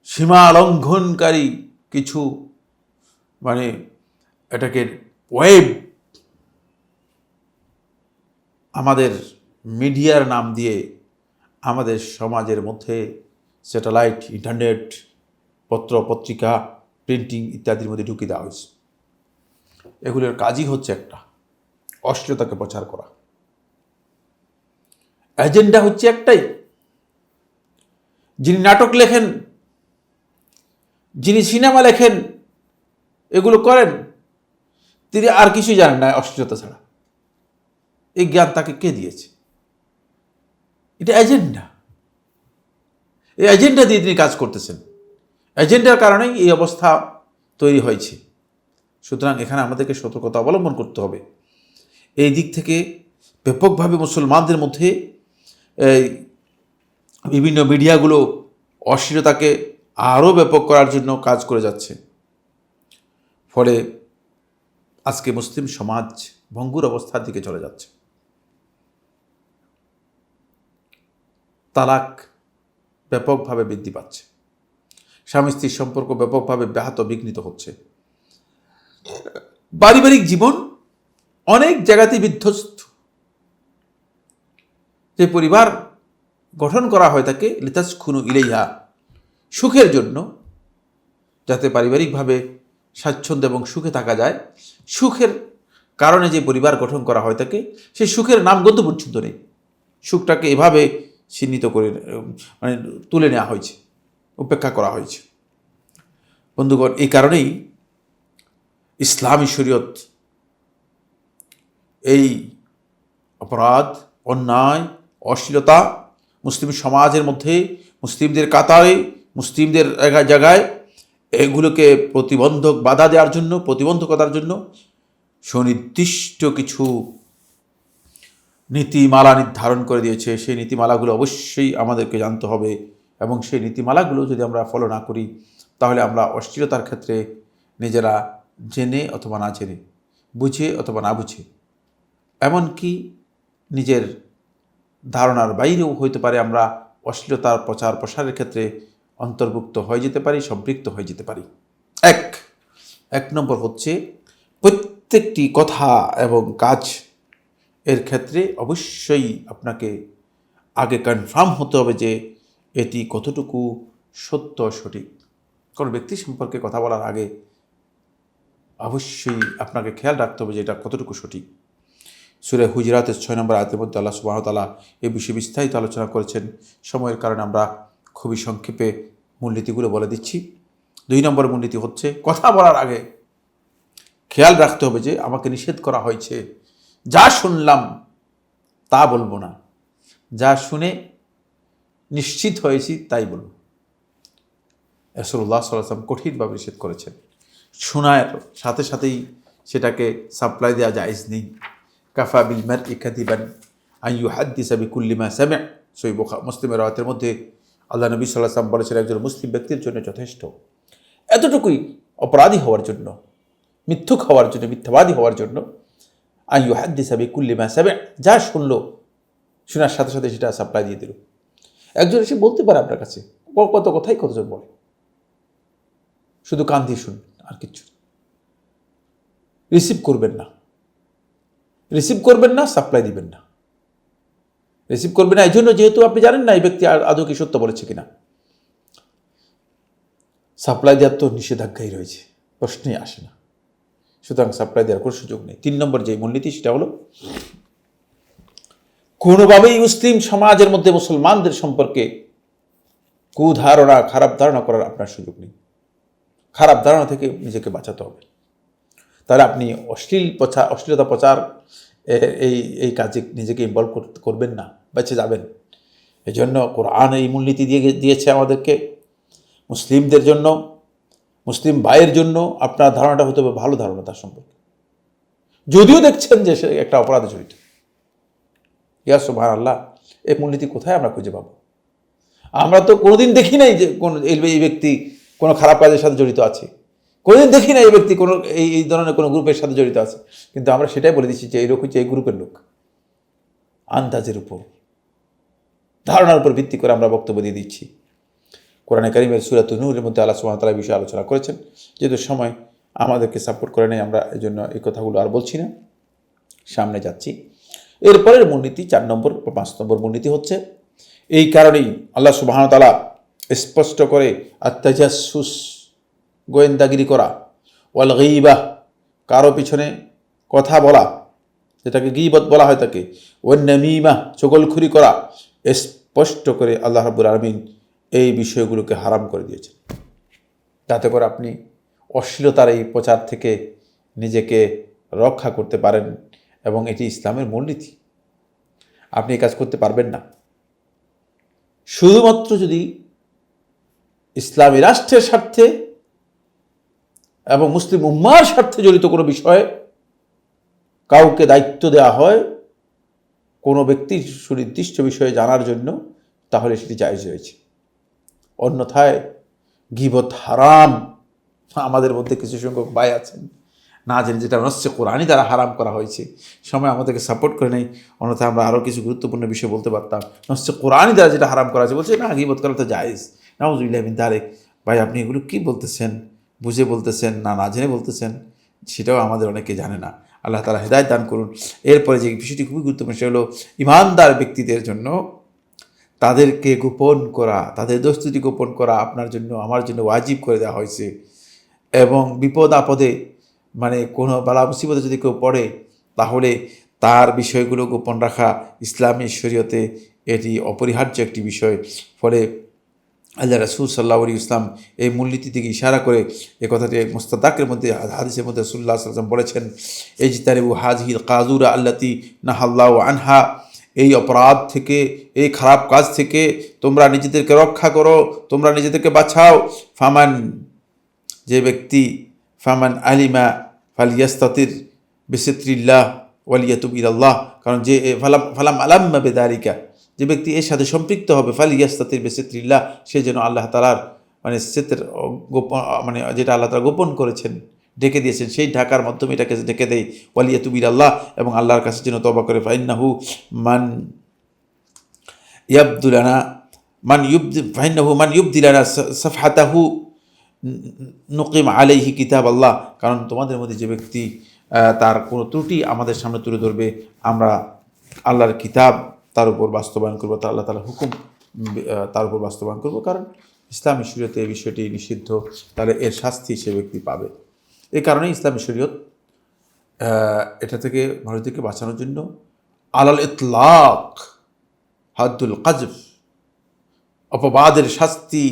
সীমা লঙ্ঘনকারী কিছু এটাকে ওয়েব আমাদের মিডিয়ার নাম দিয়ে আমাদের সমাজের মধ্যে স্যাটেলাইট, ইন্টারনেট, পত্র পত্রিকা, প্রিন্টিং ইত্যাদির মধ্যে ঢুকিয়ে দেওয়া হয়েছে। এগুলোর কাজই হচ্ছে একটা, অশ্লীলতাকে প্রচার করা। এজেন্ডা হচ্ছে একটাই। যিনি নাটক লেখেন, যিনি সিনেমা লেখেন, এগুলো করেন, তিনি আর কিছুই জানেন না অশ্লীলতা ছাড়া। এই জ্ঞান তাকে কে দিয়েছে? এটা এজেন্ডা। এই এজেন্ডা দিয়ে তিনি কাজ করতেছেন। এজেন্ডার কারণেই এই অবস্থা তৈরি হয়েছে। সুতরাং এখানে আমাদেরকে সতর্কতা অবলম্বন করতে হবে। এই দিক থেকে ব্যাপকভাবে মুসলমানদের মধ্যে বিভিন্ন মিডিয়াগুলো অশ্লীলতাকে আরও ব্যাপক করার জন্য কাজ করে যাচ্ছে। ফলে আজকে মুসলিম সমাজ ভঙ্গুর অবস্থার দিকে চলে যাচ্ছে। তালাক ব্যাপকভাবে বৃদ্ধি পাচ্ছে, স্বামী স্ত্রীর সম্পর্ক ব্যাপকভাবে ব্যাহত বিঘ্নিত হচ্ছে, পারিবারিক জীবন অনেক জায়গাতেই বিধ্বস্ত। যে পরিবার গঠন করা হয় তাকে লিতাসকুনু ইলাইহা, সুখের জন্য, যাতে পারিবারিকভাবে স্বাচ্ছন্দ্য এবং সুখে থাকা যায়, সুখের কারণে যে পরিবার গঠন করা হয় তাকে, সেই সুখের নামগন্ধ পর্যন্ত নেই। সুখটাকে এভাবে চিহ্নিত করে তুলে নেওয়া হয়েছে, উপেক্ষা করা হয়েছে। বন্ধুগণ, এই কারণেই ইসলামী শরীয়ত এই অপরাধ, অন্যায়, অশ্লীলতা মুসলিম সমাজের মধ্যে, মুসলিমদের কাতারে, মুসলিমদের জায়গায় এগুলোকে বাধা দেওয়ার জন্য, প্রতিবন্ধকতার জন্য সুনির্দিষ্ট কিছু নীতিমালা নির্ধারণ করে দিয়েছে। সেই নীতিমালাগুলো অবশ্যই আমাদেরকে জানতে হবে, এবং সেই নীতিমালাগুলো যদি আমরা ফলো না করি, তাহলে আমরা অশ্লীলতার ক্ষেত্রে নিজেরা জেনে অথবা না জেনে, বুঝে অথবা না বুঝে, এমনকি নিজের ধারণার বাইরেও হইতে পারে আমরা অশ্লীলতার প্রচার প্রসারের ক্ষেত্রে অন্তর্ভুক্ত হয়ে যেতে পারি, সম্পৃক্ত হয়ে যেতে পারি। এক নম্বর হচ্ছে, প্রত্যেকটি কথা এবং কাজ এর ক্ষেত্রে অবশ্যই আপনাকে আগে কনফার্ম হতে হবে যে এটি কতটুকু সত্য, সঠিক। কোনো ব্যক্তি সম্পর্কে কথা বলার আগে অবশ্যই আপনাকে খেয়াল রাখতে হবে যে এটা কতটুকু সঠিক। সূরা হুজরাতের 6 নম্বর আয়াতের মধ্যে আল্লাহ সুবহানাহু ওয়া তাআলা এই বিষয়ে বিস্তারিত আলোচনা করেছেন। সময়ের কারণে আমরা খুবই সংক্ষেপে মূলনীতিগুলো বলে দিচ্ছি। 2 নম্বর মূলনীতি হচ্ছে, কথা বলার আগে খেয়াল রাখতে হবে যে আমাকে নিষেধ করা হয়েছে যা শুনলাম তা বলবো না, যা শুনে নিশ্চিত হয়েছি তাই বলব। রাসূলুল্লাহ সাল্লাল্লাহু আলাইহি ওয়াসাল্লাম কঠিনভাবে নিষেধ করেছেন। শোনার সাথে সাথেই সেটাকে সাপ্লাই দেওয়া জায়েজ নেই। কাফা বিল মারই কাযিবান আন ইউহাদ্দিসা বিকুল্লি মা সামি'a, সহিহ মুসলিমের রাওয়াতের মধ্যে আল্লাহ নবী সাল্লাল্লাহু আলাইহি ওয়াসাল্লাম বলেছেন, একজন মুসলিম ব্যক্তির জন্য যথেষ্ট এতটুকুই অপরাধী হওয়ার জন্য, মিথ্যুক হওয়ার জন্য, মিথ্যাবাদী হওয়ার জন্য, আইয়ু হাদ্দিসা বিকুল্লি মা সামিআ, যা শুনলো শোনার সাথে সাথে সেটা সাপ্লাই দিয়ে দিল। একজন এসে বলতে পারে আপনার কাছে, কত কথাই কতজন বলে, শুধু কান দিয়ে শুনবেন আর কিচ্ছু রিসিভ করবেন না, সাপ্লাই দিবেন না। রিসিভ করবেন না এই জন্য, যেহেতু আপনি জানেন না এই ব্যক্তি আদৌ কি সত্য বলেছে কিনা। সাপ্লাই দেওয়ার তো নিষেধাজ্ঞাই রয়েছে, প্রশ্নই আসে না, সুতরাং সাপ্লাই দেওয়ার কোনো সুযোগ নেই। 3 নম্বর যে মূলনীতি সেটা হলো কোনোভাবেই মুসলিম সমাজের মধ্যে মুসলমানদের সম্পর্কে কুধারণা, খারাপ ধারণা করার আপনার সুযোগ নেই। খারাপ ধারণা থেকে নিজেকে বাঁচাতে হবে। তাহলে আপনি অশ্লীলতা প্রচার এই কাজে নিজেকে ইনভলভ করবেন না, বেঁচে যাবেন। এই জন্য কোরআন এই মূলনীতি দিয়েছে আমাদেরকে, মুসলিমদের জন্য, মুসলিম ভাইয়ের জন্য আপনার ধারণাটা হতে হবে ভালো ধারণা তার সম্পর্কে, যদিও দেখছেন যে সে একটা অপরাধে জড়িত। ইয়া সুবহানাল্লাহ, এই মূলনীতি কোথায় আমরা খুঁজে পাবো? আমরা তো কোনোদিন দেখি নাই যে এই ব্যক্তি কোনো খারাপ কাজের সাথে জড়িত আছে, কোনোদিন দেখি না এই ব্যক্তি কোনো এই ধরনের কোনো গ্রুপের সাথে জড়িত আছে, কিন্তু আমরা সেটাই বলে দিচ্ছি যে এইরকম যে এই গ্রুপের লোক। আন্দাজের উপর, ধারণার উপর ভিত্তি করে আমরা বক্তব্য দিয়ে দিচ্ছি। কোরআনে কারিমের সূরা নূরের মধ্যে আল্লাহ সুবহানাহু ওয়া তাআলা বিষয়ে আলোচনা করেছেন। যেহেতু সময় আমাদেরকে সাপোর্ট করে নেই, আমরা এই জন্য এই কথাগুলো আর বলছি না, সামনে যাচ্ছি। এরপরের মূলনীতি 4 নম্বর বা 5 নম্বর মূলনীতি হচ্ছে, এই কারণেই আল্লাহ সুবহানাহু ওয়া তাআলা স্পষ্ট করে আত-তাজাসসুস, গোয়েন্দাগিরি করা, ওয়াল গীবাহ, কারো পিছনে কথা বলা, যেটাকে গীবত বলা হয় তাকে, ওয়ান নামিমা, চগলখুরি করা, স্পষ্ট করে আল্লাহ রাব্বুল আলামিন এই বিষয়গুলোকে হারাম করে দিয়েছেন, যাতে করে আপনি অশ্লীলতার এই প্রচার থেকে নিজেকে রক্ষা করতে পারেন। এবং এটি ইসলামের মূলনীতি, আপনি এই কাজ করতে পারবেন না শুধুমাত্র যদি ইসলামী রাষ্ট্রের স্বার্থে এবং মুসলিম উম্মার স্বার্থে জড়িত কোনো বিষয়ে কাউকে দায়িত্ব দেওয়া হয় কোনো ব্যক্তির সুনির্দিষ্ট বিষয়ে জানার জন্য, তাহলে সেটি জায়েজ রয়েছে। অন্যথায় গীবত হারাম। আমাদের মধ্যে কিছু সংখ্যক ভাই আছেন না জেনে, যেটা নস্যে কোরআনী দ্বারা হারাম করা হয়েছে, সময় আমাদেরকে সাপোর্ট করে নেই, অন্যথায় আমরা আরও কিছু গুরুত্বপূর্ণ বিষয় বলতে পারতাম। নস্যে কোরআনী দ্বারা যেটা হারাম করা হয়েছে, বলছে না গীবত করা তো জায়েজ। নাউযুবিল্লাহি মিন যালিক। ভাই আপনি এগুলো কী বলতেছেন? বুঝে বলতেছেন না জেনে বলতেছেন? সেটাও আমাদের অনেকে জানে না। আল্লাহ তাআলা হেদায়েত দান করুন। এরপরে যে বিষয়টি খুবই গুরুত্বপূর্ণ, সেটা হলো ইমানদার ব্যক্তিদের জন্য তাদেরকে গোপন করা, তাদের দোস্তি গোপন করা আপনার জন্য, আমার জন্য ওয়াজিব করে দেওয়া হয়েছে। এবং বিপদ আপদে, মানে কোনো বালা মুসিবতে যদি কেউ পড়ে, তাহলে তার বিষয়গুলো গোপন রাখা ইসলামী শরীয়তে এটি অপরিহার্য একটি বিষয়। ফলে আল্লাহ রাসূল সাল্লাল্লাহু আলাইহি ওয়াসাল্লাম এই মূলনীতি থেকে ইশারা করে এই কথাটি মুস্তাদাকের মধ্যে, হাদিসের মধ্যে রাসূলুল্লাহ সাল্লাল্লাহু আলাইহি ওয়াসাল্লাম বলেছেন, ইজতানিবু হাযিহিল কাযুরা আল্লাতী নাহাল্লাহু আনহা, এই অপরাধ থেকে, এই খারাপ কাজ থেকে তোমরা নিজেদেরকে রক্ষা করো, তোমরা নিজেদেরকে বাঁচাও। ফামান, যে ব্যক্তি, ফামান আলিমা ফালিয়াস্তাতির বিসিত্রিল্লাহ ওয়ালিয়াতুব ইলাল্লাহ, কারণ যে ফালাম আলাম্মা বেদারিকা, যে ব্যক্তি এর সাথে সম্পৃক্ত হবে, ফালিয়াস্তাতির বিসিত্রিল্লাহ, সে যেন আল্লাহ তাআলার মানে সিত্র গোপন, মানে যেটা আল্লাহ তাআলা গোপন করেছেন, ঢেকে দিয়েছেন, সেই ঢাকার মাধ্যমে এটাকে ঢেকে দেয়। ওয়ালিয়াতুব ইলাল্লাহ, এবং আল্লাহর কাছে যেন তওবা করে। ফাইন্নাহু মান ইউবদিলানা সাফহাতাহু নুকিম আলাইহি কিতাব আল্লাহ, কারণ তোমাদের মধ্যে যে ব্যক্তি তার কোনো ত্রুটি আমাদের সামনে তুলে ধরবে, আমরা আল্লাহর কিতাব তার উপর বাস্তবায়ন করবো, তা আল্লাহ তাআলার হুকুম তার উপর বাস্তবায়ন করবো। কারণ ইসলামী শরীয়তে এই বিষয়টি নিষিদ্ধ, তাহলে এর শাস্তি সে ব্যক্তি পাবে। এই কারণে ইসলামী শরীয়ত এটা থেকে মানুষদেরকে বাঁচানোর জন্য আলাল ইতলাক হাদ্দুল কাযফ, অপবাদের শাস্তি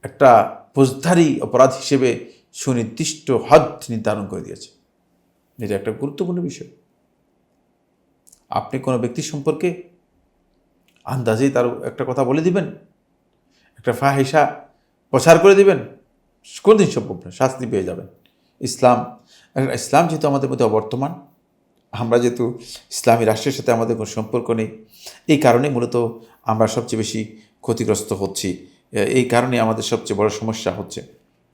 একটা ফৌজদারি অপরাধ হিসেবে সুনির্দিষ্ট হদ নির্ধারণ করে দিয়েছে। এটা একটা গুরুত্বপূর্ণ বিষয়। আপনি কোনো ব্যক্তি সম্পর্কে আন্দাজেই তার একটা কথা বলে দিবেন, একটা ফাহিশা প্রচার করে দিবেন, কোনোদিন সম্ভব না, শাস্তি পেয়ে যাবেন। ইসলাম যেহেতু আমাদের মধ্যে অবর্তমান, আমরা যেহেতু ইসলামী রাষ্ট্রের সাথে আমাদের কোনো সম্পর্ক নেই, এই কারণে মূলত আমরা সবচেয়ে বেশি ক্ষতিগ্রস্ত হচ্ছি, এই কারণে আমাদের সবচেয়ে বড় সমস্যা হচ্ছে।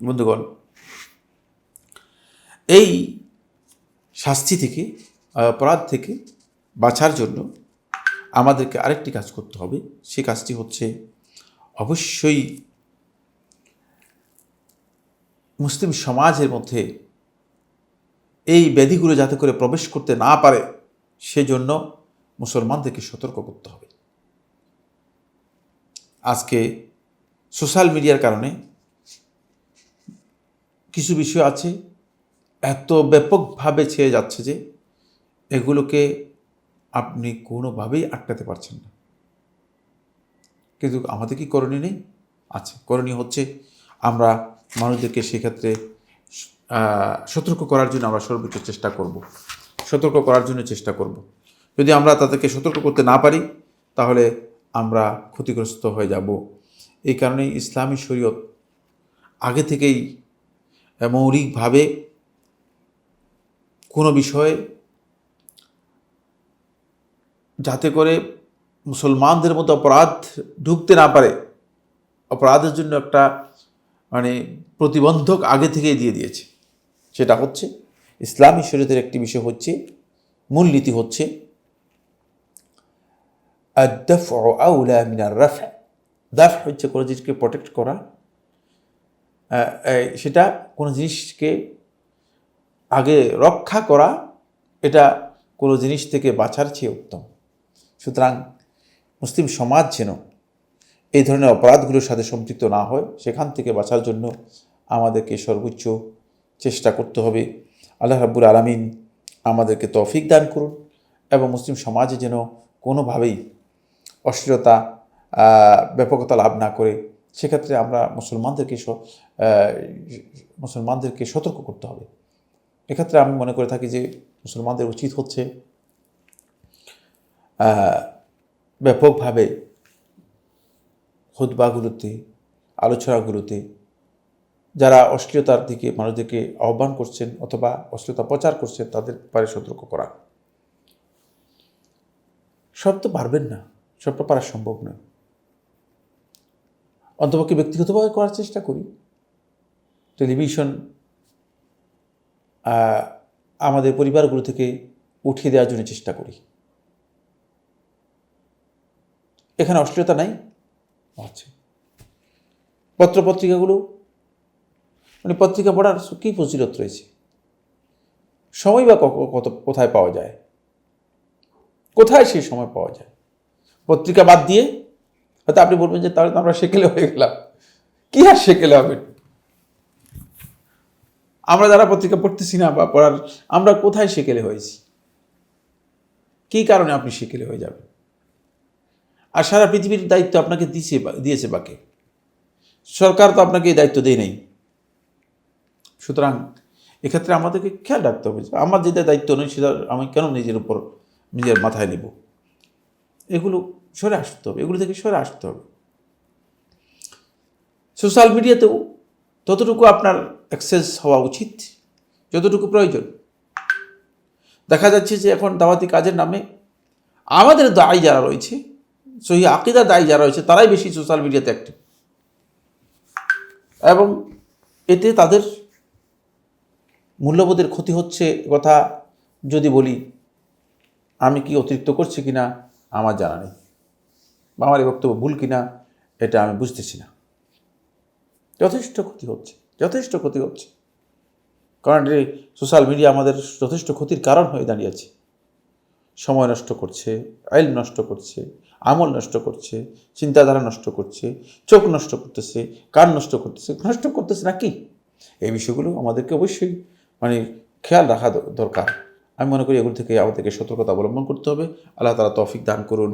বন্ধুগণ, এই শাস্তি থেকে অপরাধ থেকে বাঁচার জন্য আমাদেরকে আরেকটি কাজ করতে হবে। সেই কাজটি হচ্ছে অবশ্যই মুসলিম সমাজের মধ্যে এই ব্যাধিগুলো যাতে করে প্রবেশ করতে না পারে সেজন্য মুসলমানদেরকে সতর্ক করতে হবে। আজকে সোশ্যাল মিডিয়ার কারণে কিছু বিষয় আছে এত ব্যাপকভাবে ছেয়ে যাচ্ছে যে এগুলোকে আপনি কোনোভাবেই আটকাতে পারছেন না। কিন্তু আমাদের কি করণীয় নেই? আছে। করণীয় হচ্ছে আমরা মানুষদেরকে সেক্ষেত্রে সতর্ক করার জন্য আমরা সর্বোচ্চ চেষ্টা করব, সতর্ক করার জন্য চেষ্টা করব। যদি আমরা তাদেরকে সতর্ক করতে না পারি তাহলে আমরা ক্ষতিগ্রস্ত হয়ে যাব। এই কারণেই ইসলামী শরীয়ত আগে থেকেই মৌলিকভাবে কোনো বিষয়ে যাতে করে মুসলমানদের মতো অপরাধ ঢুকতে না পারে, অপরাধের জন্য একটা প্রতিবন্ধক আগে থেকেই দিয়ে দিয়েছে। সেটা হচ্ছে ইসলামী শরীয়তের একটি বিষয় হচ্ছে, মূলনীতি হচ্ছে আদ-দাফউ আউলা মিনার রাফ'। দাফ হচ্ছে কোনো জিনিসকে প্রোটেক্ট করা, সেটা কোনো জিনিসকে আগে রক্ষা করা, এটা কোনো জিনিস থেকে বাঁচার চেয়ে উত্তম। সুতরাং মুসলিম সমাজ যেন এই ধরনের অপরাধগুলোর সাথে সম্পৃক্ত না হয়, সেখান থেকে বাঁচার জন্য আমাদেরকে সর্বোচ্চ চেষ্টা করতে হবে। আল্লাহ রাব্বুল আলামিন আমাদেরকে তৌফিক দান করুন এবং মুসলিম সমাজে যেন কোনোভাবেই অশ্লীলতা ব্যাপকতা লাভ না করে, সেক্ষেত্রে আমরা মুসলমানদেরকে সতর্ক করতে হবে। এক্ষেত্রে আমি মনে করে থাকি যে মুসলমানদের উচিত হচ্ছে ব্যাপকভাবে খুতবাগুলোতে, আলোচনাগুলোতে যারা অশ্লীলতার দিকে মানুষদেরকে আহ্বান করছেন অথবা অশ্লীলতা প্রচার করছেন তাদের ব্যাপারে সতর্ক করা। সব তো পারবেন না, সবটা পারা সম্ভব নয়। অন্তপক্ষে ব্যক্তিগতভাবে করার চেষ্টা করি। টেলিভিশন আমাদের পরিবারগুলো থেকে উঠিয়ে দেওয়ার জন্য চেষ্টা করি। এখানে অশ্লীলতা নাই আছে। পত্রপত্রিকাগুলো পত্রিকা পড়ার কী ফজিলত রয়েছে? সময় বা কোথায় পাওয়া যায়? কোথায় সেই সময় পাওয়া যায়? পত্রিকা বাদ দিয়ে হয়তো আপনি বলবেন যে তাহলে তো আমরা সেকেলে হয়ে গেলাম। কি আর সেকেলে হবেন? আমরা যারা পত্রিকা পড়তেছি না বা পড়ার, আমরা কোথায় সেকেলে হয়েছি? কী কারণে আপনি সেকেলে হয়ে যাবেন? আর সারা পৃথিবীর দায়িত্ব আপনাকে দিয়েছে বাকে? সরকার তো আপনাকে এই দায়িত্ব দেয় নাই। সুতরাং এক্ষেত্রে আমাদেরকে খেয়াল রাখতে হবে যে আমার যেটা দায়িত্ব নয় সেটা আমি কেন নিজের মাথায় নেব? এগুলো সরে আসতে হবে, এগুলো থেকে সরে আসতে হবে। সোশ্যাল মিডিয়াতেও ততটুকু আপনার অ্যাক্সেস হওয়া উচিত যতটুকু প্রয়োজন। দেখা যাচ্ছে যে এখন দাওয়াতি কাজের নামে আমাদের দায়ী যারা রয়েছে, সহি আকীদার দায়ী যারা রয়েছে, তারাই বেশি সোশ্যাল মিডিয়াতে অ্যাক্টিভ এবং এতে তাদের মূল্যবোধের ক্ষতি হচ্ছে। কথা যদি বলি, আমি কি অতিরিক্ত করছি কিনা আমার জানা নেই, বা আমার এই বক্তব্য ভুল কিনা এটা আমি বুঝতেছি না। যথেষ্ট ক্ষতি হচ্ছে, কারণ এই সোশ্যাল মিডিয়া আমাদের যথেষ্ট ক্ষতির কারণ হয়ে দাঁড়িয়েছে। সময় নষ্ট করছে, ইলম নষ্ট করছে, আমল নষ্ট করছে, চিন্তাধারা নষ্ট করছে, চোখ নষ্ট করতেছে, কান নষ্ট করতেছে নাকি? এই বিষয়গুলো আমাদেরকে অবশ্যই খেয়াল রাখা দরকার। আমি মনে করি এগুলো থেকে আমাদেরকে সতর্কতা অবলম্বন করতে হবে। আল্লাহ তাআলা তৌফিক দান করুন।